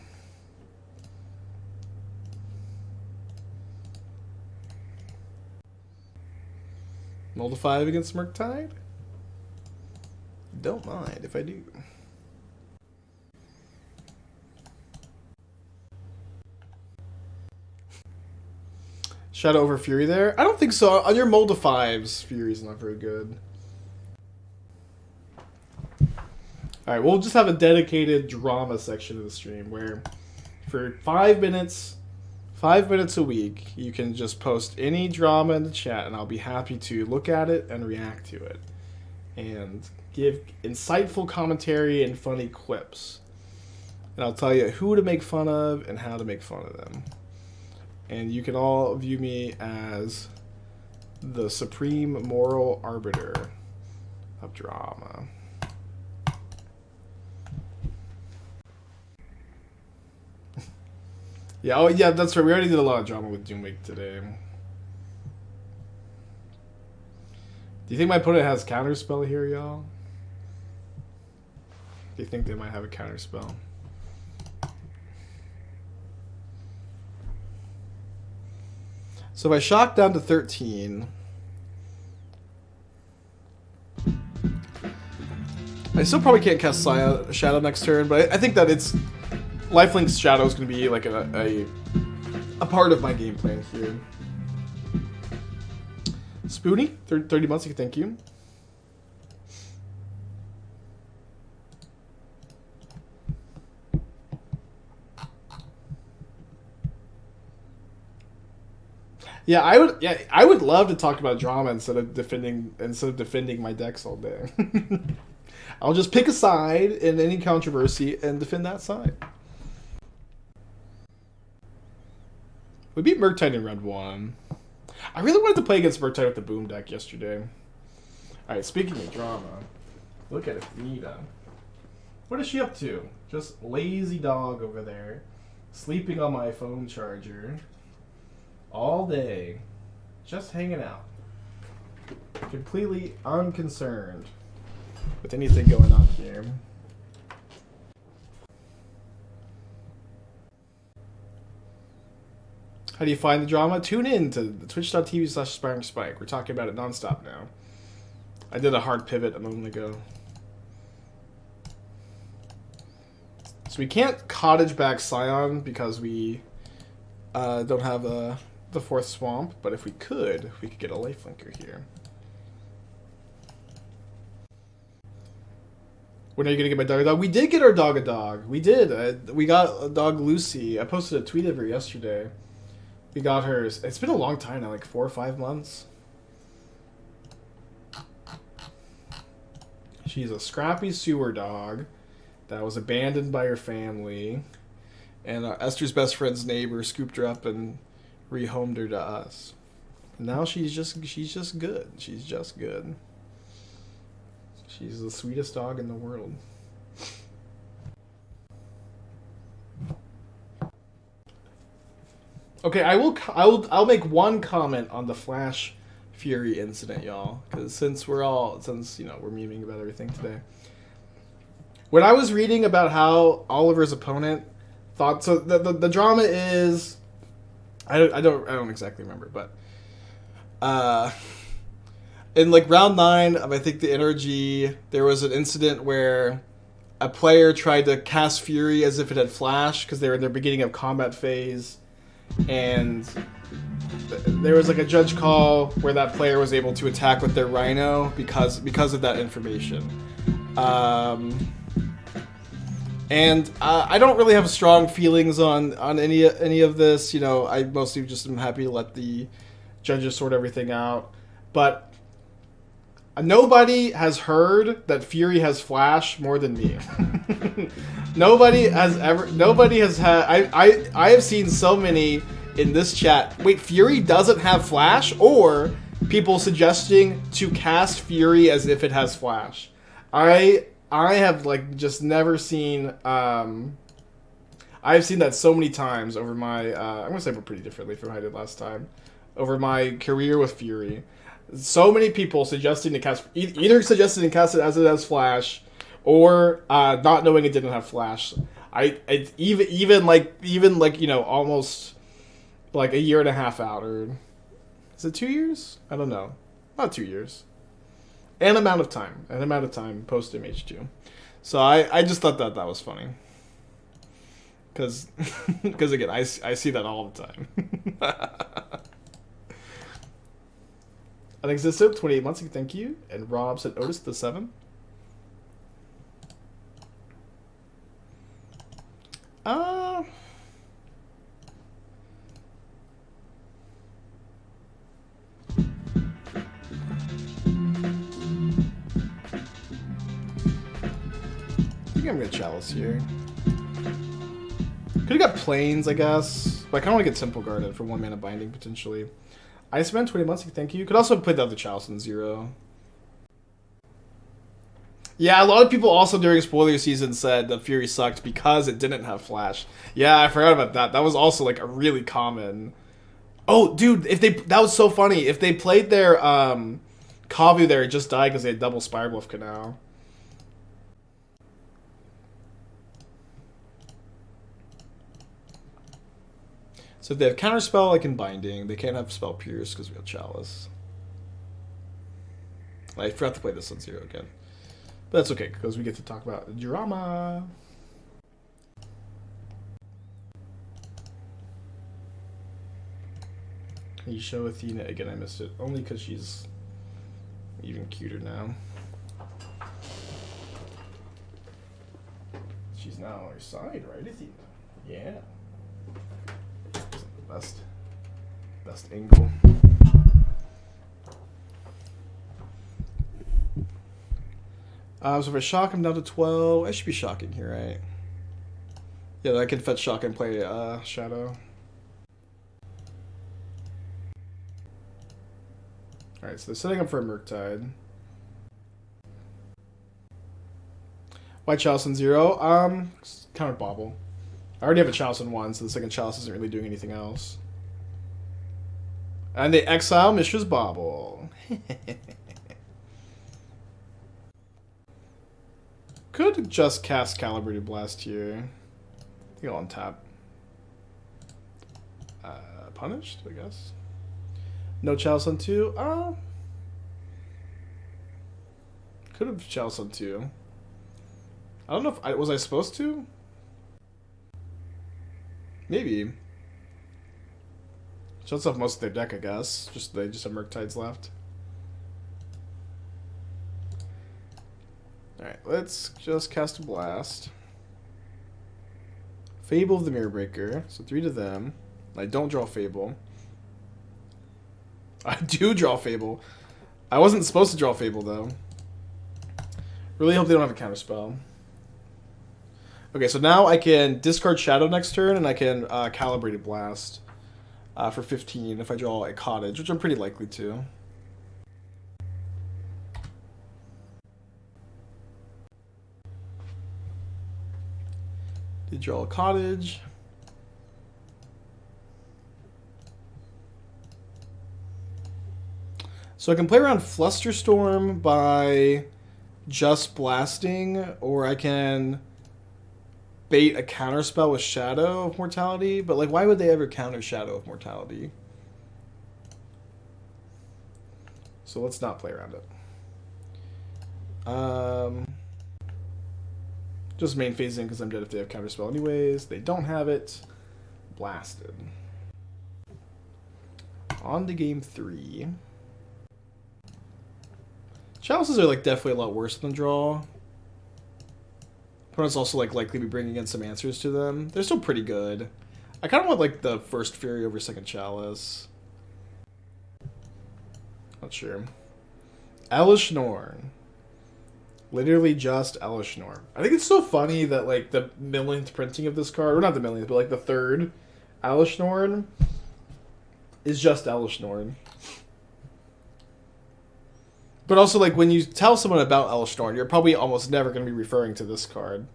Mold a 5 against Murktide? Don't mind if I do. Shadow over Fury there? I don't think so. On your Mold of 5s, Fury's not very good. Alright, we'll just have a dedicated drama section of the stream where for 5 minutes a week, you can just post any drama in the chat and I'll be happy to look at it and react to it. And give insightful commentary and funny quips. And I'll tell you who to make fun of and how to make fun of them. And you can all view me as the supreme moral arbiter of drama. Yeah, oh yeah, that's right. We already did a lot of drama with Doomwake today. Do you think my opponent has counterspell here, y'all? Do you think they might have a counterspell? So if I shock down to 13, I still probably can't cast Shadow next turn, but I think that it's Lifelink's Shadow is going to be like a part of my game plan here. Spoonie, 30 months, thank you. Yeah, I would love to talk about drama instead of defending my decks all day. I'll just pick a side in any controversy and defend that side. We beat Murktide in round 1. I really wanted to play against Murktide with the Boom deck yesterday. Alright, speaking of drama, look at Nita. What is she up to? Just lazy dog over there, sleeping on my phone charger. All day, just hanging out, completely unconcerned with anything going on here. How do you find the drama? Tune in to twitch.tv/AspiringSpike. We're talking about it nonstop now. I did a hard pivot a moment ago. So we can't Cottage back Scion because we don't have the 4th Swamp, but if we could get a lifelinker here. When are you going to get my dog a dog? We did get our dog a dog. We did. We got a dog, Lucy. I posted a tweet of her yesterday. We got her. It's been a long time now, like 4 or 5 months. She's a scrappy sewer dog that was abandoned by her family. And Esther's best friend's neighbor scooped her up and rehomed her to us. And now she's just good. She's just good. She's the sweetest dog in the world. Okay, I'll make one comment on the Flash Fury incident, y'all, because since we're memeing about everything today. When I was reading about how Oliver's opponent thought, so the drama is, I don't exactly remember, but in like round 9 of I think the NRG, there was an incident where a player tried to cast Fury as if it had Flash because they were in their beginning of combat phase, and there was like a judge call where that player was able to attack with their Rhino because of that information. And I don't really have strong feelings on any of this. You know, I mostly just am happy to let the judges sort everything out. But nobody has heard that Fury has Flash more than me. Nobody has had. I have seen so many in this chat. Wait, Fury doesn't have Flash, or people suggesting to cast Fury as if it has Flash. I have like just never seen. I've seen that so many times over my. I'm gonna say it pretty differently from how I did last time. Over my career with Fury, so many people suggesting to cast either suggesting to cast it as it has Flash, or not knowing it didn't have Flash. Even like you know, almost like a year and a half out, or is it 2 years? I don't know, not 2 years. An amount of time post MH2. So I just thought that was funny. Because again, I see that all the time. Unexisted, 28 months, thank you. And Rob said Otis the 7. I think I'm gonna Chalice here. Could've got Plains, I guess. But I kinda wanna get Temple Guarded for 1 mana binding, potentially. I spent 20 months, thank you. Could also put the other Chalice in 0. Yeah, a lot of people also during spoiler season said that Fury sucked because it didn't have Flash. Yeah, I forgot about that. That was also like a really common. Oh, dude, that was so funny. If they played their Kavu there, it just died because they had double Spirebluff Canal. So if they have Counterspell, like in Binding, they can't have Spell Pierce because we have Chalice. I forgot to play this on 0 again. But that's okay, because we get to talk about drama. Can you show Athena again? I missed it. Only because she's even cuter now. She's now on your side, right, Athena? Yeah. Best angle. So if I shock him down to 12, I should be shocking here, right? Yeah, I can fetch shock and play Shadow. Alright, so they're setting up for a Murktide. White Chalice in 0. Counter Bauble. I already have a Chalice in 1, so the second Chalice isn't really doing anything else. And they exile Mishra's Bauble. Could just cast Calibrated Blast here. I think I'll untap. Punished, I guess. No Chalice on 2. Could have Chalice on 2. I don't know if was I supposed to? Maybe. Shuts off most of their deck, I guess. They just have Murktides left. Alright, let's just cast a Blast. Fable of the Mirror Breaker. So 3 to them. I don't draw Fable. I do draw Fable. I wasn't supposed to draw Fable, though. Really hope they don't have a counterspell. Okay, so now I can discard Shadow next turn, and I can Calibrated Blast for 15 if I draw a Cottage, which I'm pretty likely to. Did draw a Cottage. So I can play around Flusterstorm by just blasting, or I can bait a counterspell with Shadow of Mortality. But like, why would they ever counter Shadow of Mortality? So let's not play around it. Just main phasing because I'm dead if they have counterspell anyways. They don't have it. Blasted. On to game 3. Chalices are like definitely a lot worse than draw. Opponents also like likely be bringing in some answers to them. They're still pretty good. I kind of want like the first Fury over second Chalice. Not sure. Elish Norn. Literally just Elish Norn. I think it's so funny that like the millionth printing of this card, or not the millionth, but like the third Elish Norn is just Elish Norn. But also, like, when you tell someone about Elish Norn, you're probably almost never going to be referring to this card.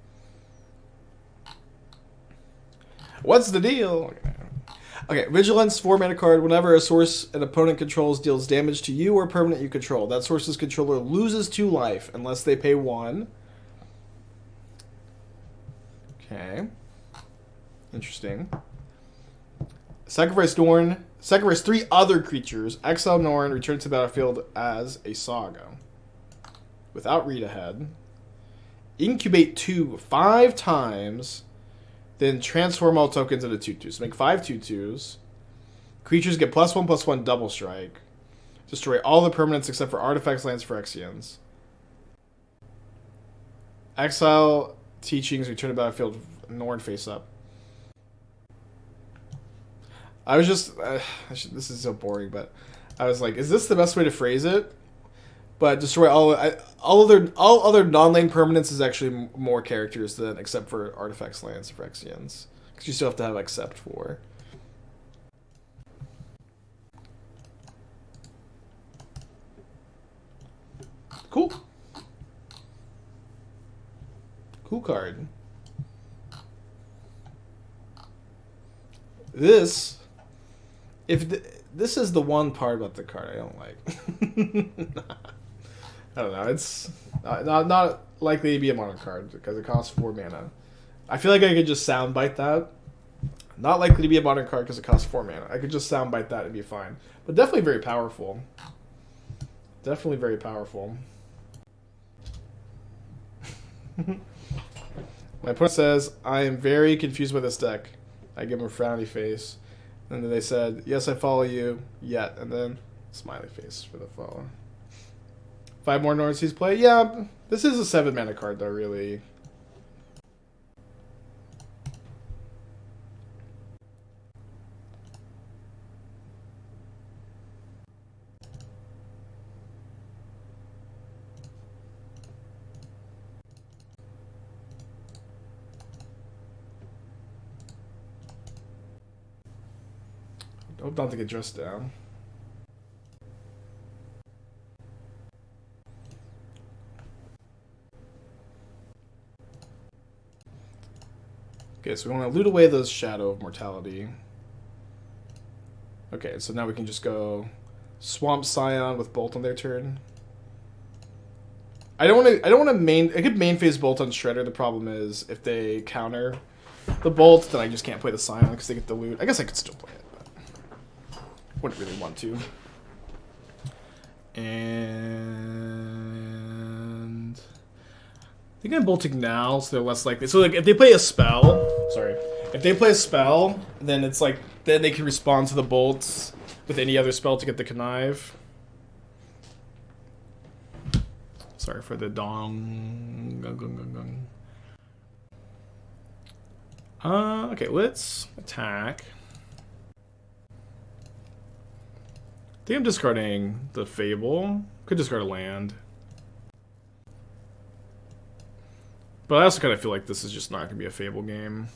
What's the deal? Okay, Vigilance, 4-mana card. Whenever a source an opponent controls deals damage to you or permanent you control, that source's controller loses 2 life unless they pay 1. Okay. Interesting. Sacrifice Norn. Sacrifice 3 other creatures. Exile Norn. Return to the battlefield as a Saga. Without read ahead. Incubate 2 5 times. Then transform all tokens into 2/2s. So make 5 2/2s. Creatures get +1/+1 double strike. Destroy all the permanents except for artifacts, lands, Phyrexians. Exile Teachings. Return to the battlefield. Norn face up. I was just, this is so boring, but I was like, is this the best way to phrase it? But destroy all other non-lane permanents is actually more characters than except for artifacts, lands, Phyrexians, because you still have to have except for. Cool. Cool card. This. This is the one part about the card I don't like. I don't know. It's not likely to be a mono card because it costs 4 mana. I feel like I could just soundbite that. Not likely to be a modern card because it costs 4 mana. I could just soundbite that and be fine. But definitely very powerful. Definitely very powerful. My opponent says, I am very confused by this deck. I give him a frowny face. And then they said, yes, I follow you, yet. And then, smiley face for the follow. 5 more Nornseas play? Yeah, this is a 7 mana card, though, really. I hope not to get dressed down. Okay, so we want to loot away those Shadow of Mortality. Okay, so now we can just go Swamp Scion with Bolt on their turn. I don't want to main. I could main phase Bolt on Shredder. The problem is if they counter the Bolt, then I just can't play the Scion because they get the loot. I guess I could still play it. Wouldn't really want to. And I think I'm bolting now, so they're less likely. So like, if they play a spell, sorry, If they play a spell, then it's like then they can respond to the bolts with any other spell to get the connive. Sorry for the dong. Okay, let's attack. I think I'm discarding the Fable. Could discard a land. But I also kind of feel like this is just not going to be a Fable game.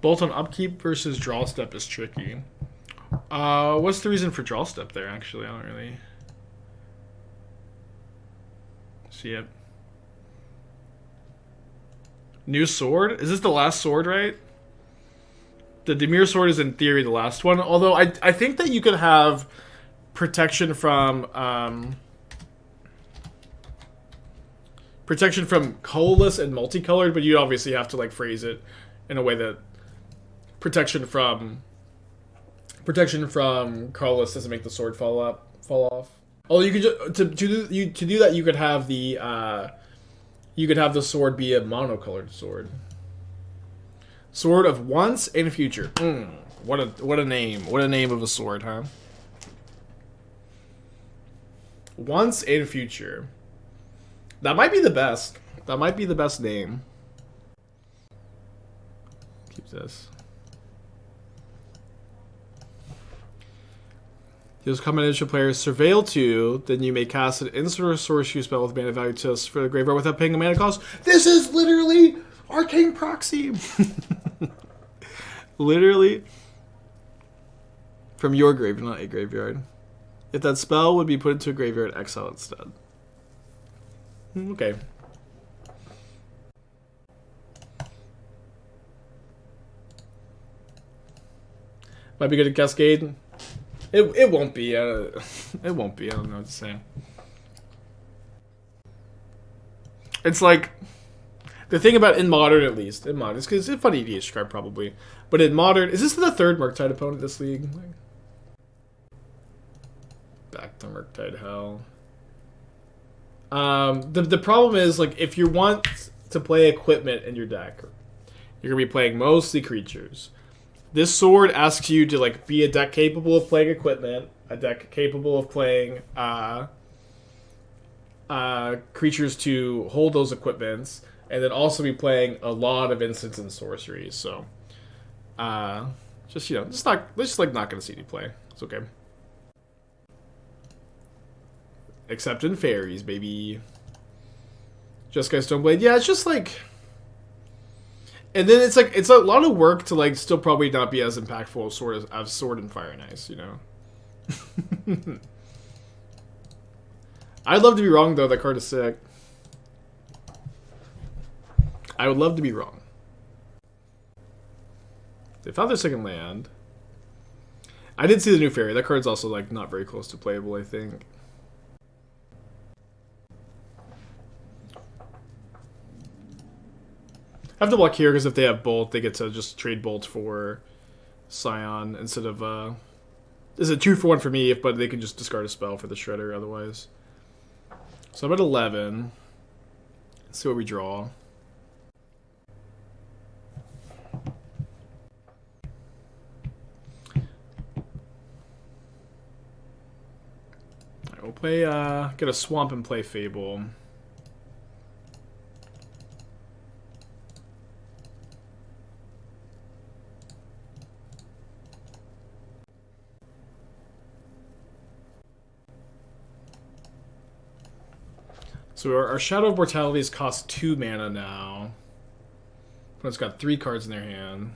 Bolt on upkeep versus draw step is tricky. What's the reason for draw step there, actually? I don't really see it. New sword? Is this the last sword, right? The Dimir sword is in theory the last one. Although I think that you could have protection from colorless and multicolored, but you obviously have to like phrase it in a way that protection from colorless doesn't make the sword fall off. Although you could just, to do that you could have the sword be a monocolored sword. Sword of once and future. What a name. What a name of a sword, huh? Once and future. That might be the best. That might be the best name. Keep this. Those combination players surveil 2, then you may cast an instant or sorcery spell with mana value test for the graveyard without paying a mana cost. This is literally Arcane Proxy. Literally. From your graveyard, not a graveyard. If that spell would be put into a graveyard, exile instead. Okay. Might be good at Cascade. It won't be. It won't be. I don't know what to say. It's like the thing about in modern, at least in modern, because it's a funny EDH card probably, but in modern, is this the third Murktide opponent this league? Back to Murktide hell. The problem is like if you want to play equipment in your deck, you're gonna be playing mostly creatures. This sword asks you to like be a deck capable of playing equipment, a deck capable of playing creatures to hold those equipments, and then also be playing a lot of instants and sorceries. So, just not gonna see you play. It's okay. Except in fairies, baby. Just guys Stoneblade. Yeah, it's just like. And then it's like it's a lot of work to like still probably not be as impactful as Sword and Fire and Ice, you know. I'd love to be wrong though. That card is sick. I would love to be wrong. They found their second land. I did see the new fairy. That card's also like not very close to playable, I think. I have to block here because if they have Bolt, they get to just trade Bolt for Scion instead of... This is a 2-for-1 for me, but they can just discard a spell for the Shredder otherwise. So I'm at 11. Let's see what we draw. Alright, we'll play... get a Swamp and play Fable. So our Shadow of Mortalities cost 2 mana now. But it's got 3 cards in their hand.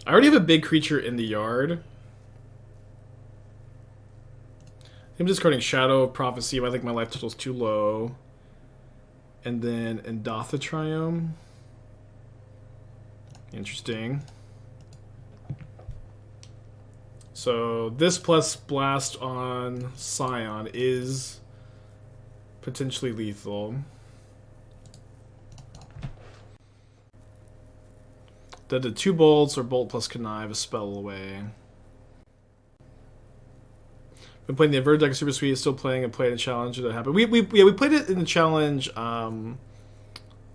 I already have a big creature in the yard. I'm discarding Shadow of Prophecy, but I think my life total is too low. And then Indatha Triome. Interesting. So this plus Blast on Scion is potentially lethal. The 2 bolts or Bolt plus Connive a spell away. Been playing the Inverted deck super sweet. Still playing and playing a challenge that happened. We played it in the challenge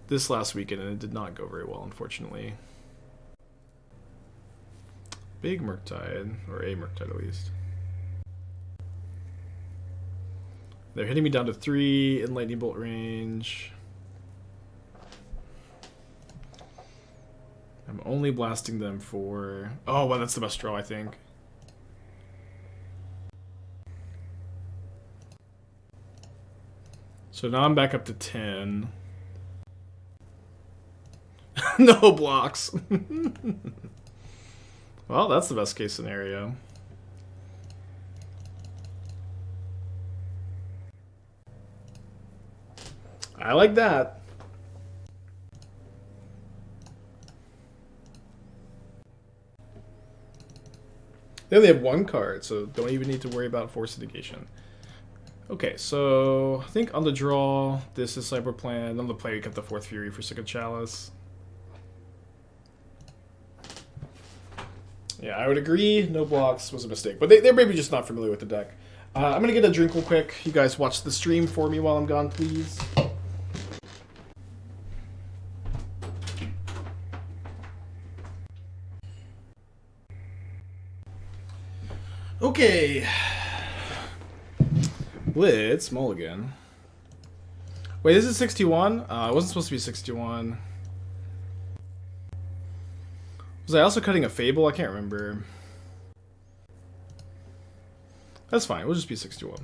this last weekend, and it did not go very well, unfortunately. Big Murktide, or a Murktide at least. They're hitting me down to 3 in lightning bolt range. I'm only blasting them for... Oh, well, that's the best draw, I think. So now I'm back up to 10. No blocks. Well, that's the best case scenario. I like that. They only have 1 card, so don't even need to worry about force indication. Okay, so I think on the draw, this is Cyber Plan. On the play, we kept the 4th Fury for second Chalice. Yeah, I would agree. No blocks was a mistake, but they're maybe just not familiar with the deck. I'm gonna get a drink real quick. You guys watch the stream for me while I'm gone, please. Okay. Let's mulligan. Wait, this is 61? It wasn't supposed to be 61. Was I also cutting a Fable? I can't remember. That's fine. We'll just be 61.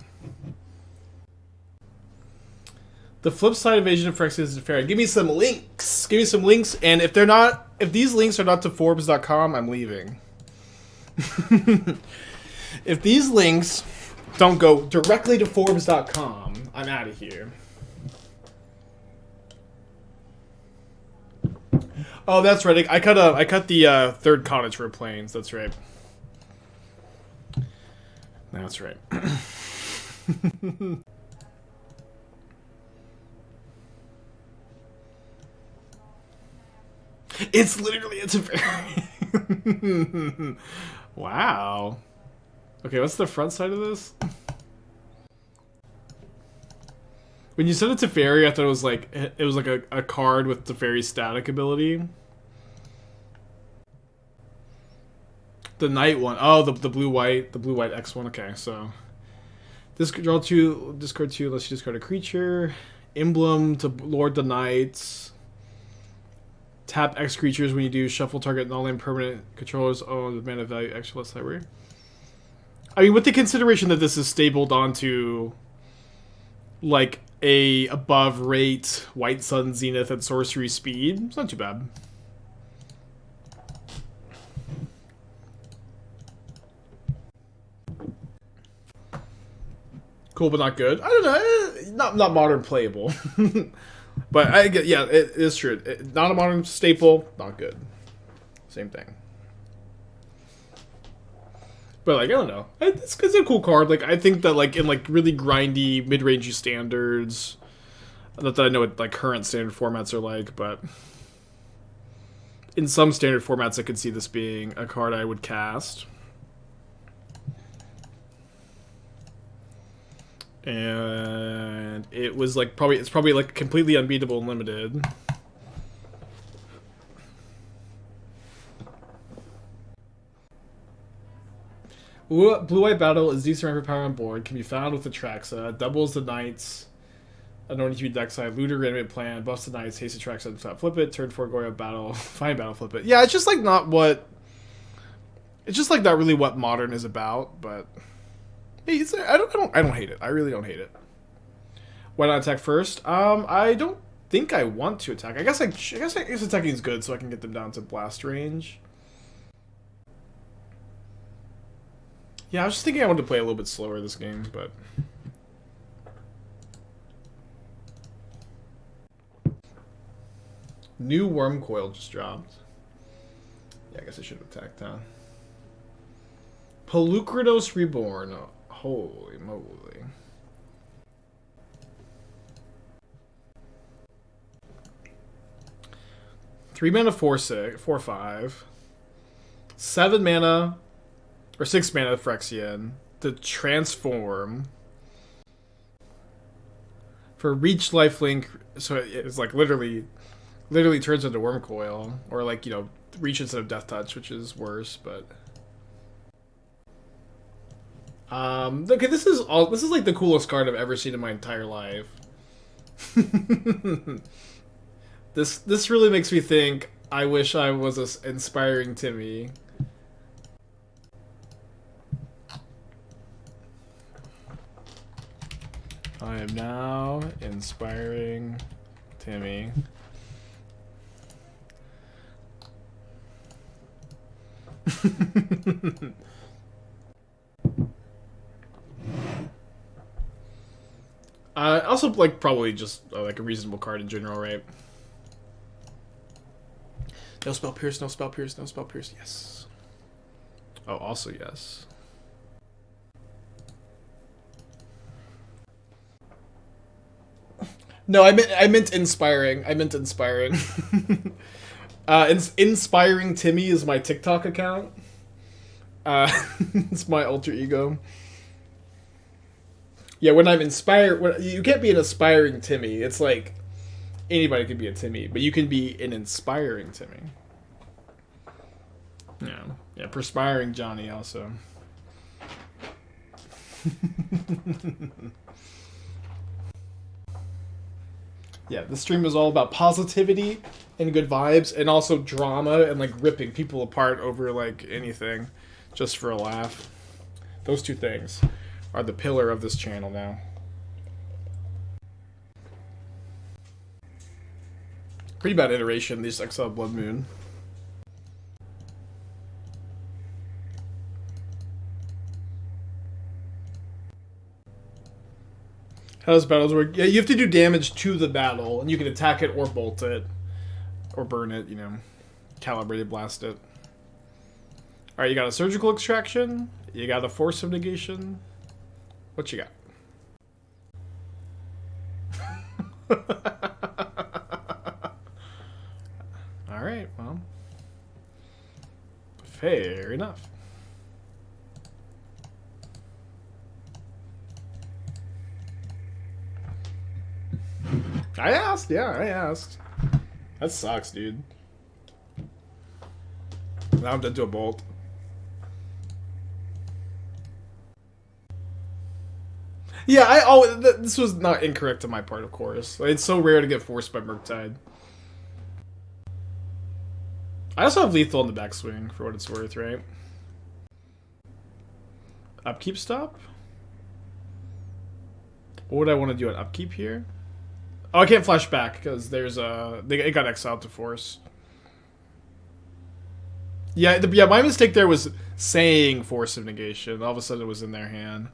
The flip side of Agent of Phyrexian is fair. Give me some links. Give me some links. And if they're not, if these links are not to Forbes.com, I'm leaving. If these links don't go directly to Forbes.com, I'm out of here. Oh, that's right. I cut the 3rd Cottage for Plains. That's right. That's right. It's literally a Teferi. Wow. Okay, what's the front side of this? When you said a Teferi, I thought it was like a card with Teferi's static ability. The night one. Oh, the blue-white X one. Okay, so draw 2, discard 2 unless you discard a creature. Emblem to Lord the Knights. Tap X creatures when you do. Shuffle target non-land permanent controllers own the mana value X less library. I mean, with the consideration that this is stapled onto like a above rate White Sun Zenith at sorcery speed, it's not too bad. Cool, but not good. I don't know. Not modern playable. But I get, yeah, it is true. Not a modern staple, not good. Same thing. But like, I don't know. It's a cool card. Like, I think that like in like really grindy mid-rangey standards, not that I know what like current standard formats are like, but in some standard formats, I could see this being a card I would cast. And it was like it's probably like completely unbeatable and limited. Blue-White Battle is decent for power on board. Can be found with Atraxa. Doubles the Knights. Anointing to be deck side. Looter, Reanimate Plan. Buffs the Knights. Haste Atraxa. Flip it. Turn 4 Goya Battle. Find Battle. Flip it. Yeah, it's just like not what... It's just like not really what Modern is about, but... Hey, I don't hate it. I really don't hate it. Why not attack first? I don't think I want to attack. I guess attacking is good, so I can get them down to blast range. Yeah, I was just thinking I wanted to play a little bit slower this game, but... New Worm Coil just dropped. Yeah, I guess I should have attacked, huh? Pelucridos Reborn. Holy moly. Three mana, 4/5. 7 mana, or 6 mana Phyrexian. the transform for reach lifelink, so it's like literally turns into worm coil, or like, you know, reach instead of death touch, which is worse, but okay, this is like the coolest card I've ever seen in my entire life. This really makes me think I wish I was a inspiring Timmy. I am now inspiring Timmy. Also, like, probably just like a reasonable card in general, right? No spell pierce, no spell pierce, no spell pierce. Yes. Oh, also yes. No, I meant inspiring. I meant inspiring. Inspiring Timmy is my TikTok account. It's my alter ego. Yeah, when I'm inspired, you can't be an aspiring Timmy. It's like anybody can be a Timmy, but you can be an inspiring Timmy. Yeah, perspiring Johnny also. Yeah, this stream is all about positivity and good vibes, and also drama and like ripping people apart over like anything, just for a laugh. Those two things are the pillar of this channel now. Pretty bad iteration, this XL Blood Moon. How does battles work? Yeah, you have to do damage to the battle, and you can attack it or bolt it. Or burn it, you know. Calibrated Blast it. Alright, you got a Surgical Extraction. You got a Force of Negation. What you got? Alright, well. Fair enough. I asked, yeah, I asked. That sucks, dude. Now I'm dead to a bolt. Yeah, this was not incorrect on my part, of course. It's so rare to get forced by Murktide. I also have lethal in the backswing, for what it's worth, right? Upkeep stop? What would I want to do at upkeep here? Oh, I can't flash back, because there's it got exiled to force. Yeah, my mistake there was saying Force of Negation. All of a sudden it was in their hand.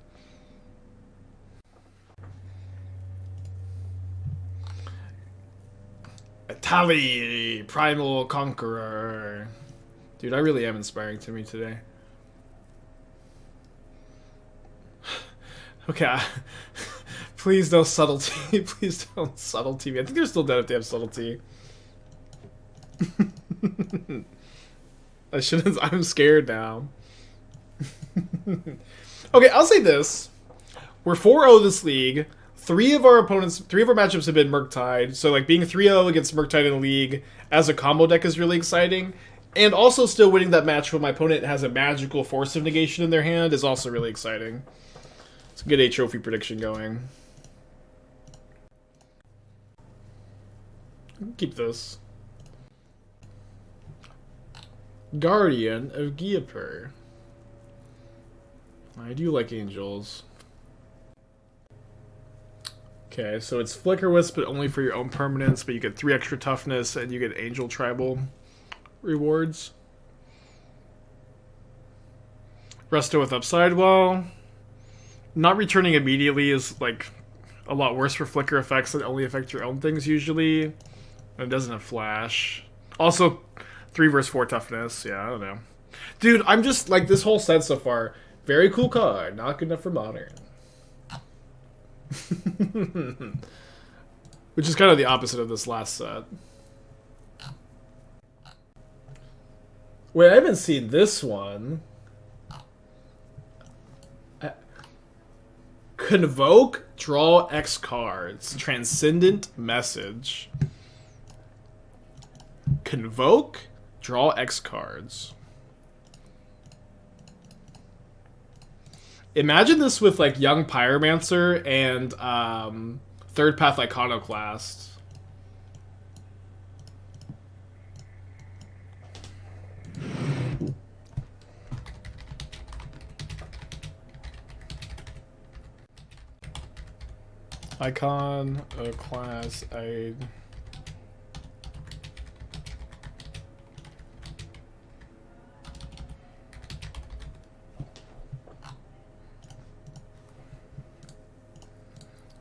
Tally, Primal Conqueror. Dude, I really am inspiring to me today. Okay. Please no subtlety. Please don't subtlety me. I think they're still dead if they have subtlety. I shouldn't. I'm scared now. Okay, I'll say this. We're 4-0 this league. Three of our matchups have been Murktide. So, like, being 3-0 against Murktide in the league as a combo deck is really exciting. And also still winning that match when my opponent has a magical Force of Negation in their hand is also really exciting. Let's get a trophy prediction going. Keep this. Guardian of Giapur. I do like angels. Okay, so it's Flicker Wisp, but only for your own permanents, but you get 3 extra toughness, and you get Angel Tribal rewards. Resto with Upside. Well, not returning immediately is, like, a lot worse for Flicker effects that only affect your own things, usually. And it doesn't have Flash. Also, 3 versus 4 toughness. Yeah, I don't know. Dude, I'm just, like, this whole set so far, very cool card, not good enough for Modern. Which is kind of the opposite of this last set. Wait, I haven't seen this one. Convoke, draw X cards. Transcendent Message. Convoke, draw X cards. Imagine this with like Young Pyromancer and Third Path Iconoclast. Iconoclast,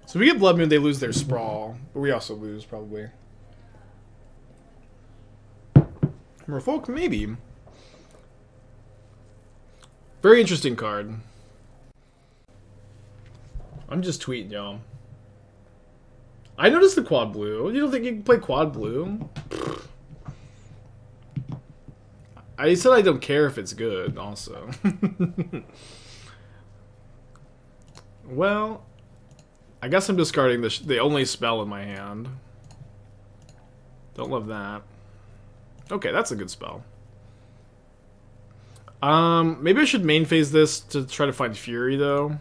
So we get Blood Moon, they lose their Sprawl. But we also lose, probably. Merfolk, maybe. Very interesting card. I'm just tweeting, y'all. I noticed the quad blue. You don't think you can play quad blue? I said I don't care if it's good, also. Well, I guess I'm discarding the only spell in my hand. Don't love that. Okay, that's a good spell. Maybe I should main phase this to try to find Fury, though.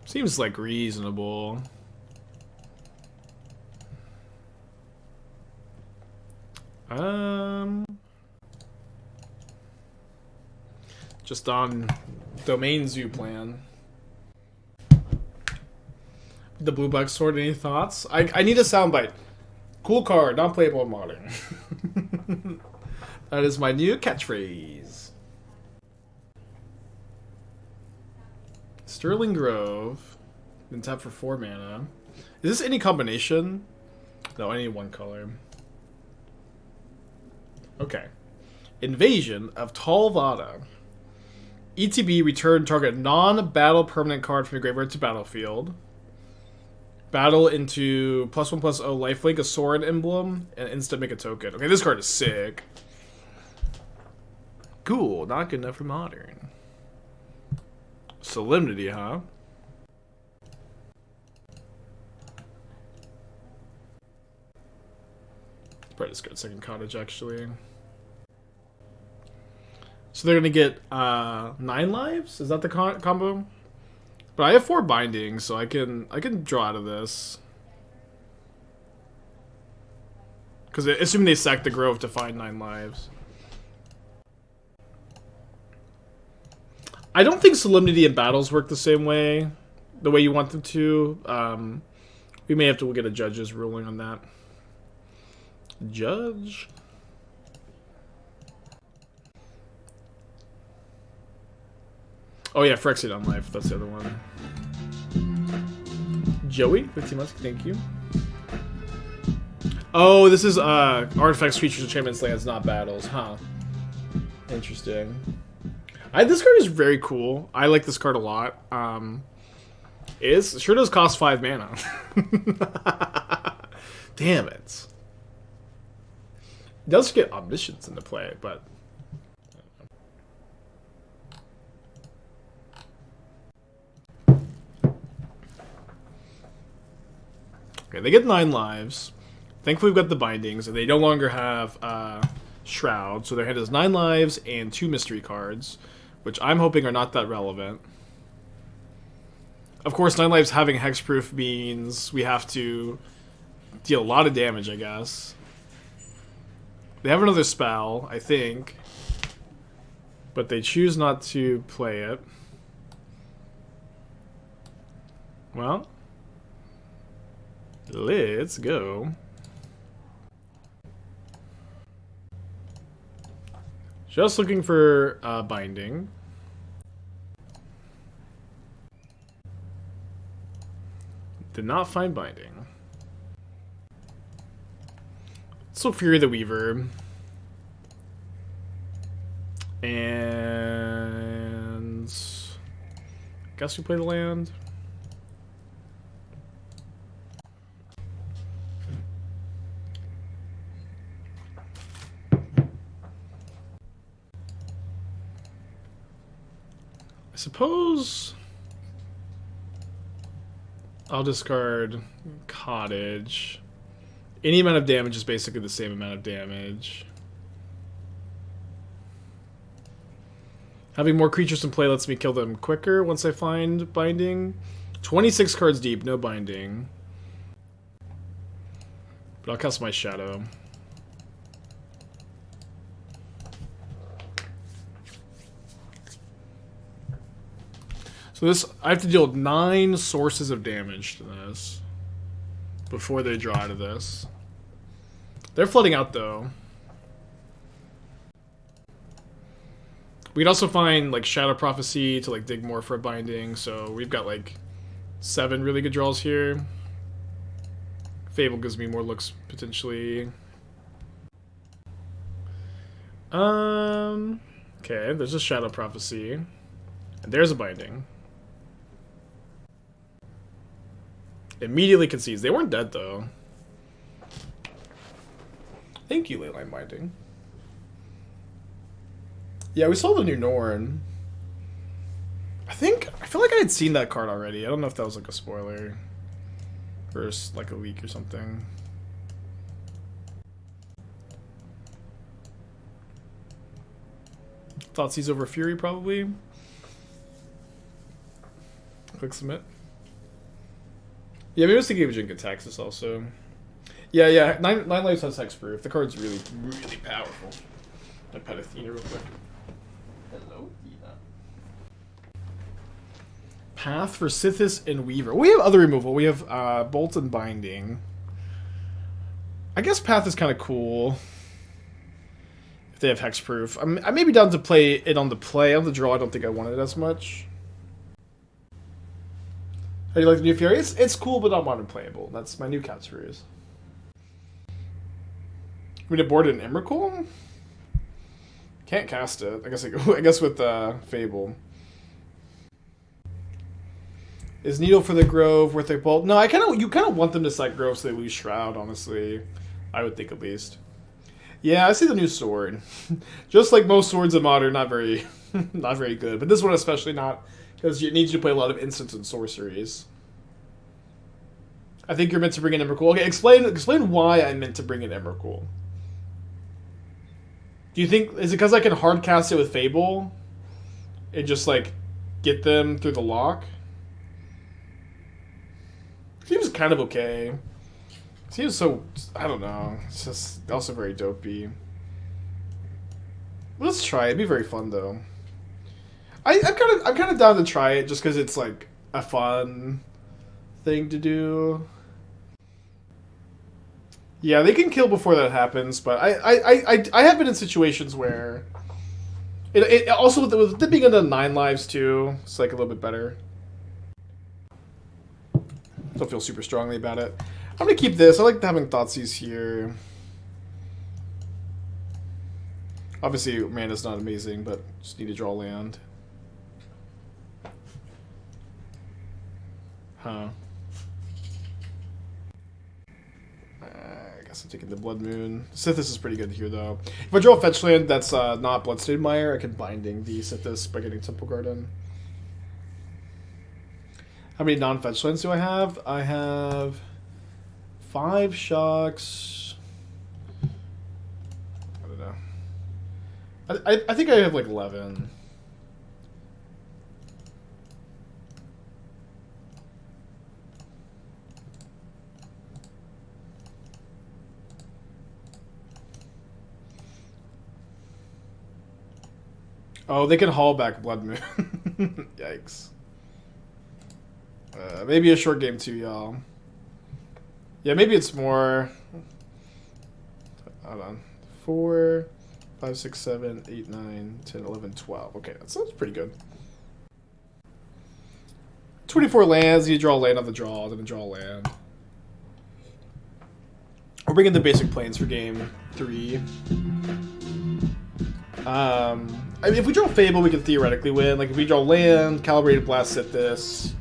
Seems like reasonable. Just on Domain Zoo plan. The blue black sword, any thoughts? I need a soundbite. Cool card, not playable in modern. That is my new catchphrase. Sterling Grove. Then tap for 4 mana. Is this any combination? No, I need one color. Okay. Invasion of Talvada. ETB, return target non-battle permanent card from your graveyard to battlefield. Battle into +1/+0 lifelink, a Sorin emblem, and instant make a token. Okay, this card is sick. Cool, not good enough for modern. Solemnity, huh? Probably just got second Cottage, actually. So they're gonna get 9 lives? Is that the combo? But I have 4 bindings, so I can draw out of this. Because assuming they sack the Grove to find 9 lives. I don't think Solemnity and Battles work the same way. The way you want them to. We may have to get a judge's ruling on that. Judge? Oh yeah, Phyrexian on life. That's the other one. Joey, 15 months. Thank you. Oh, this is artifacts, creatures, enchantments, lands, not battles, huh? Interesting. This card is very cool. I like this card a lot. It sure does cost 5 mana. Damn it. It does get Omniscience into play, but okay, they get 9 lives. Thankfully, we've got the bindings, and they no longer have Shroud. So their hand has 9 lives and 2 mystery cards, which I'm hoping are not that relevant. Of course, 9 lives having hexproof means we have to deal a lot of damage, I guess. They have another spell, I think, but they choose not to play it. Well, let's go. Just looking for binding. Did not find binding. So Fury the Weaver. And I guess we play the land. I suppose I'll discard Cottage. Any amount of damage is basically the same amount of damage. Having more creatures in play lets me kill them quicker once I find binding. 26 cards deep, no binding. But I'll cast my Shadow. So this, I have to deal with 9 sources of damage to this before they draw out of this. They're flooding out though. We could also find like Shadow Prophecy to like dig more for a binding, so we've got like 7 really good draws here. Fable gives me more looks potentially. Okay, there's a Shadow Prophecy. And there's a binding. Immediately concedes. They weren't dead though. Thank you, Leyline Binding. Yeah, we saw the new Norn. I feel like I had seen that card already. I don't know if that was like a spoiler. Or like a leak or something. Thoughtseize over Fury, probably. Click submit. Yeah, maybe I was thinking of Jinka Taxis also. Yeah. 9 lives has hexproof. The card's really, really powerful. I pet Athena real quick. Hello, Athena. Path for Sithis and Weaver. We have other removal. We have Bolt and Binding. I guess Path is kind of cool. If they have hexproof. I may be down to play it on the play. On the draw, I don't think I want it as much. How do you like the new Fury? It's cool, but not modern playable. That's my new catchphrase. We did board an Emrakul? Can't cast it. I guess with Fable. Is Needle for the Grove worth a bolt? No, you kind of want them to sack Grove so they lose Shroud, honestly. I would think at least. Yeah, I see the new sword. Just like most swords in Modern, not very good. But this one especially not, because it needs you to play a lot of instants and sorceries. I think you're meant to bring in Emrakul. Okay, explain why I meant to bring in Emrakul. Do you think, is it because I can hard cast it with Fable? And just, like, get them through the lock? Seems kind of okay. Seems so, I don't know. It's just also very dopey. Let's try it. It'd be very fun, though. I'm kind of down to try it just because it's, like, a fun thing to do. Yeah, they can kill before that happens, but I have been in situations where it also with it being under 9 lives too, it's like a little bit better. Don't feel super strongly about it. I'm gonna keep this. I like having Thoughtseize here. Obviously, mana's not amazing, but just need to draw land. Huh. I guess I'm taking the Blood Moon. Sithis is pretty good here, though. If I draw a fetch land that's not Bloodstained Mire, I can Binding the Sithis by getting Temple Garden. How many non-fetch lands do I have? I have 5 shocks. I don't know. I think I have like 11. Oh, they can haul back Blood Moon. Yikes. Maybe a short game too, y'all. Yeah, maybe it's more. Hold on. 4, 5, 6, 7, 8, 9, 10, 11, 12. Okay, that sounds pretty good. 24 lands, you draw a land on the draw, then draw a land. We're bringing the basic planes for game 3. I mean, if we draw Fable, we can theoretically win. Like, if we draw land, Calibrated Blast hit this.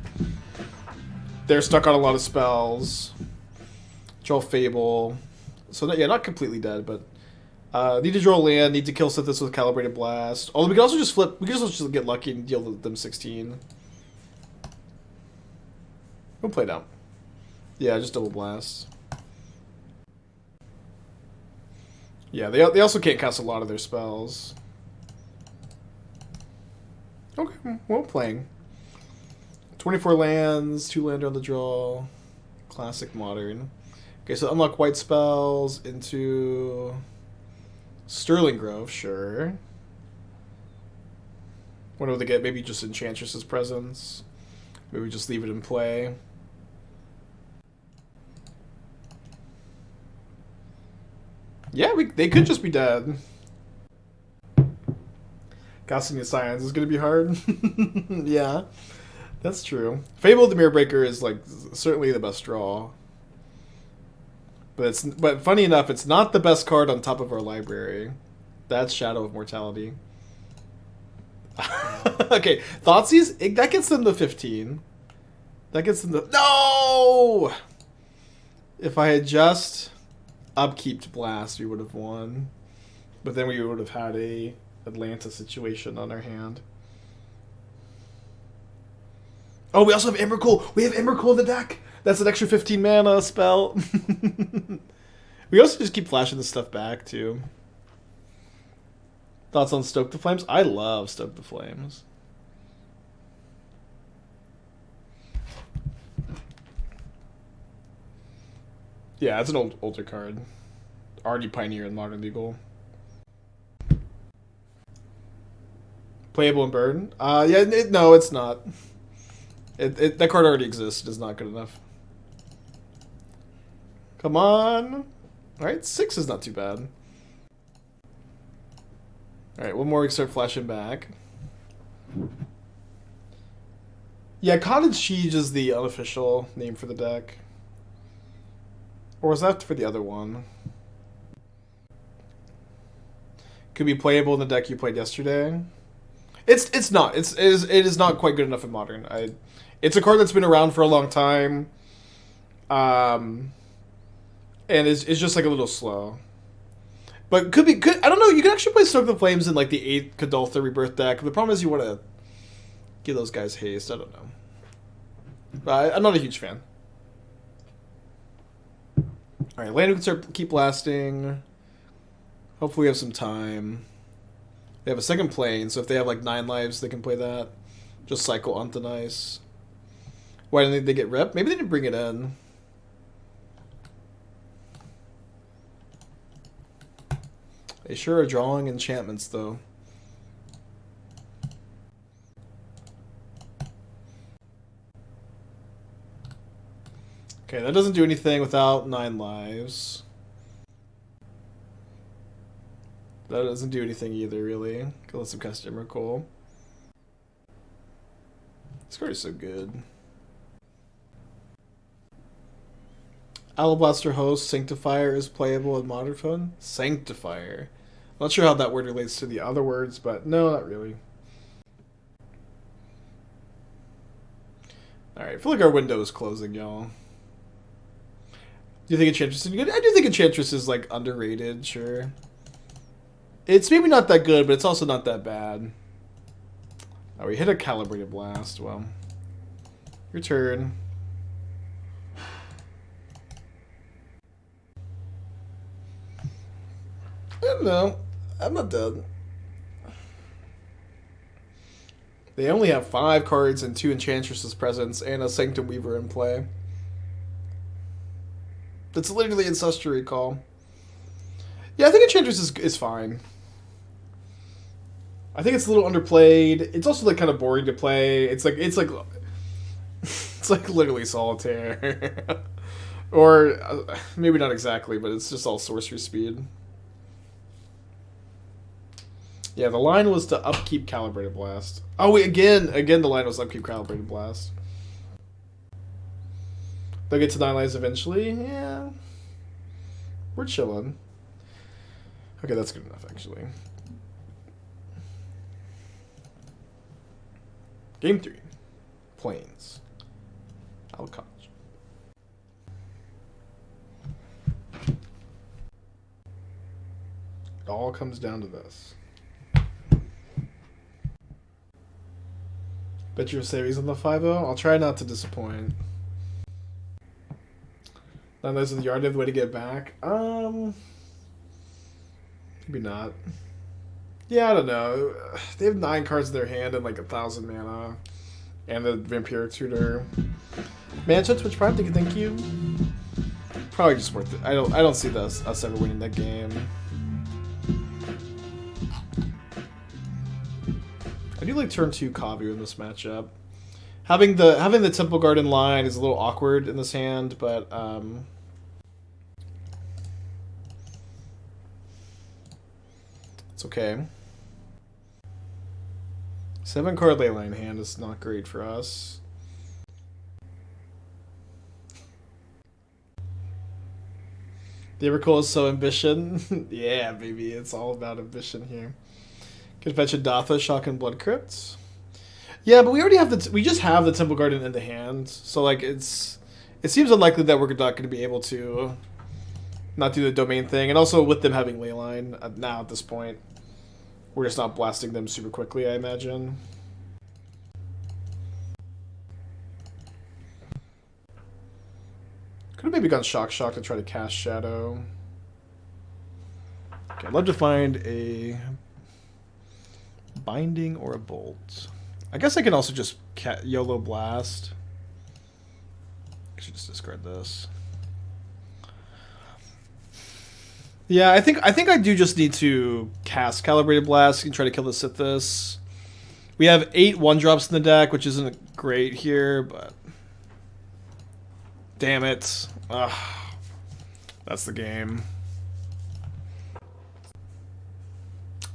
They're stuck on a lot of spells. Draw Fable. So, yeah, not completely dead, but... need to draw land, need to kill Sithis with Calibrated Blast. Although we can also just flip... We can also just get lucky and deal them 16. We'll play down. Yeah, just double blast. Yeah, they also can't cast a lot of their spells. Okay, well playing. 24 lands, 2 land on the draw. Classic modern. Okay, so unlock white spells into Sterling Grove, sure. What do they get? Maybe just Enchantress's Presence. Maybe just leave it in play. Yeah, they could just be dead. Casting the Scions is going to be hard. Yeah, that's true. Fable the Mirror Breaker is like certainly the best draw. But funny enough, it's not the best card on top of our library. That's Shadow of Mortality. Okay, Thoughtseize, that gets them to 15. That gets them to... No! If I had just upkeeped Blast, we would have won. But then we would have had a Atlanta situation on our hand. Oh, we also have Emrakul. We have Emrakul in the deck. That's an extra 15 mana spell. We also just keep flashing this stuff back, too. Thoughts on Stoke the Flames? I love Stoke the Flames. Yeah, it's an older card. Already Pioneer in Modern Legal. Playable in Burn? Yeah, no, it's not. That card already exists. It's not good enough. Come on. Alright, 6 is not too bad. Alright, one more we can start flashing back. Yeah, Cottage Siege is the unofficial name for the deck. Or was that for the other one? Could be playable in the deck you played yesterday. It's not. It is not quite good enough in Modern. It's a card that's been around for a long time. And it's just like a little slow. But could I don't know, you can actually play Stoke the Flames in like the 8th Kadoltha Rebirth deck. The problem is you want to give those guys haste. I don't know. But I'm not a huge fan. Alright, land we can keep blasting. Hopefully we have some time. They have a second plane, so if they have like 9 lives, they can play that. Just cycle onto nice. Why didn't they get rep? Maybe they didn't bring it in. They sure are drawing enchantments, though. Okay, that doesn't do anything without 9 lives. That doesn't do anything either, really. Go let some cast Emrakul. This card is so good. Alablaster Host Sanctifier is playable in Modern Fun. Sanctifier. Not sure how that word relates to the other words, but no, not really. Alright, I feel like our window is closing, y'all. Do you think Enchantress is good? I do think Enchantress is like underrated, sure. It's maybe not that good, but it's also not that bad. Oh, we hit a Calibrated Blast. Well, your turn. I don't know. I'm not dead. They only have 5 cards and 2 Enchantress's Presence and a Sanctum Weaver in play. That's literally Ancestral Recall. Yeah, I think Enchantress is fine. I think it's a little underplayed. It's also like kind of boring to play. It's like it's like literally Solitaire. Or maybe not exactly, but it's just all sorcery speed. Yeah, the line was to upkeep Calibrated Blast. Oh wait, again the line was upkeep Calibrated Blast. They'll get to 9 lives eventually. Yeah. We're chilling. Okay, that's good enough, actually. Game 3. Plains. Cottage. It all comes down to this. Bet your savings on the 5-0? I'll try not to disappoint. None of those in the yard, they have the way to get back. Maybe not. Yeah, I don't know. They have 9 cards in their hand and like 1,000 mana. And the Vampiric Tutor. Mansion, Twitch Prime, thank you. Probably just worth it. I don't see us ever winning that game. I do like turn 2 Kavu in this matchup. Having the Temple Garden line is a little awkward in this hand, but it's okay. 7-card Leyline hand is not great for us. The Emrakul is so ambition. Yeah, baby, it's all about ambition here. Could fetch Indatha, Shock, and Blood Crypt. Yeah, but we already have we just have the Temple Garden in the hand, so like it seems unlikely that we're not going to be able to not do the domain thing, and also with them having Leyline now at this point, we're just not blasting them super quickly, I imagine. Could have maybe gone Shock to try to cast Shadow. Okay, I'd love to find a Binding or a Bolt. I guess I can also just YOLO Blast. I should just discard this. Yeah, I think I do just need to cast Calibrated Blast and try to kill the Sithis. We have 8 1-drops in the deck, which isn't great here, but damn it. Ugh. That's the game.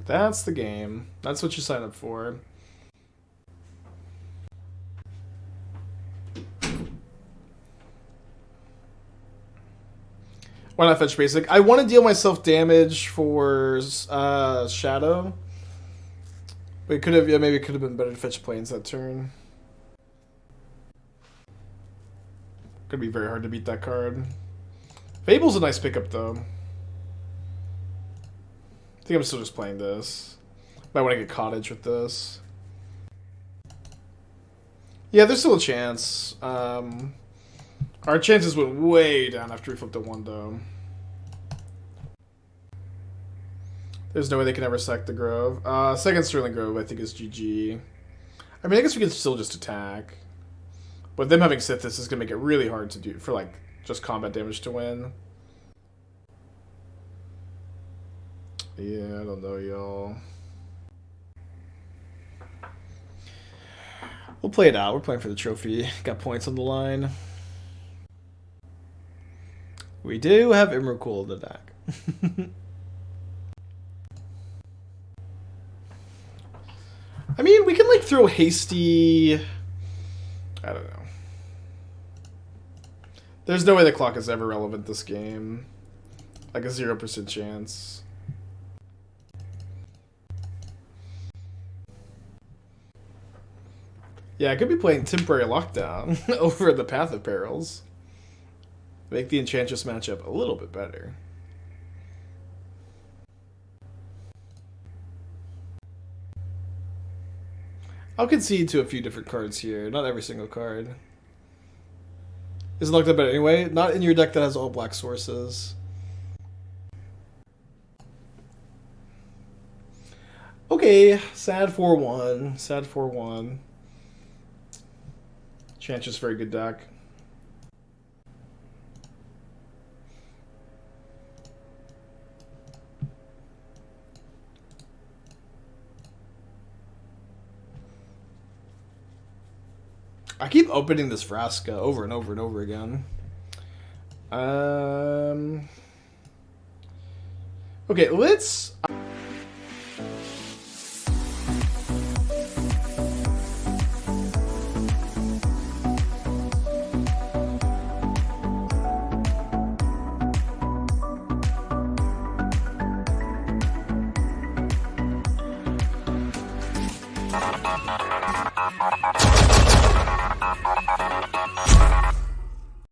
That's the game. That's what you sign up for. Why not fetch basic? I want to deal myself damage for Shadow. But it could have, maybe it could have been better to fetch Plains that turn. Gonna be very hard to beat that card. Fable's a nice pickup though. I think I'm still just playing this. Might want to get Cottage with this. Yeah, there's still a chance. Our chances went way down after we flipped a 1 though. There's no way they can ever sack the Grove. Second Sterling Grove I think is GG. I mean, I guess we could still just attack. But them having Sithis is going to make it really hard to do for like just combat damage to win. Yeah, I don't know, y'all. We'll play it out. We're playing for the trophy. Got points on the line. We do have Emrakul in the deck. I mean, we can like throw Hasty. I don't know. There's no way the clock is ever relevant this game. Like a 0% chance. Yeah, I could be playing Temporary Lockdown over the Path of Perils. Make the Enchantress matchup a little bit better. I'll concede to a few different cards here. Not every single card. Is it locked up better anyway? Not in your deck that has all black sources. Okay, sad 4-1. Sad 4-1. Enchantress, very good deck. I keep opening this Vraska over and over and over again. Okay, let's...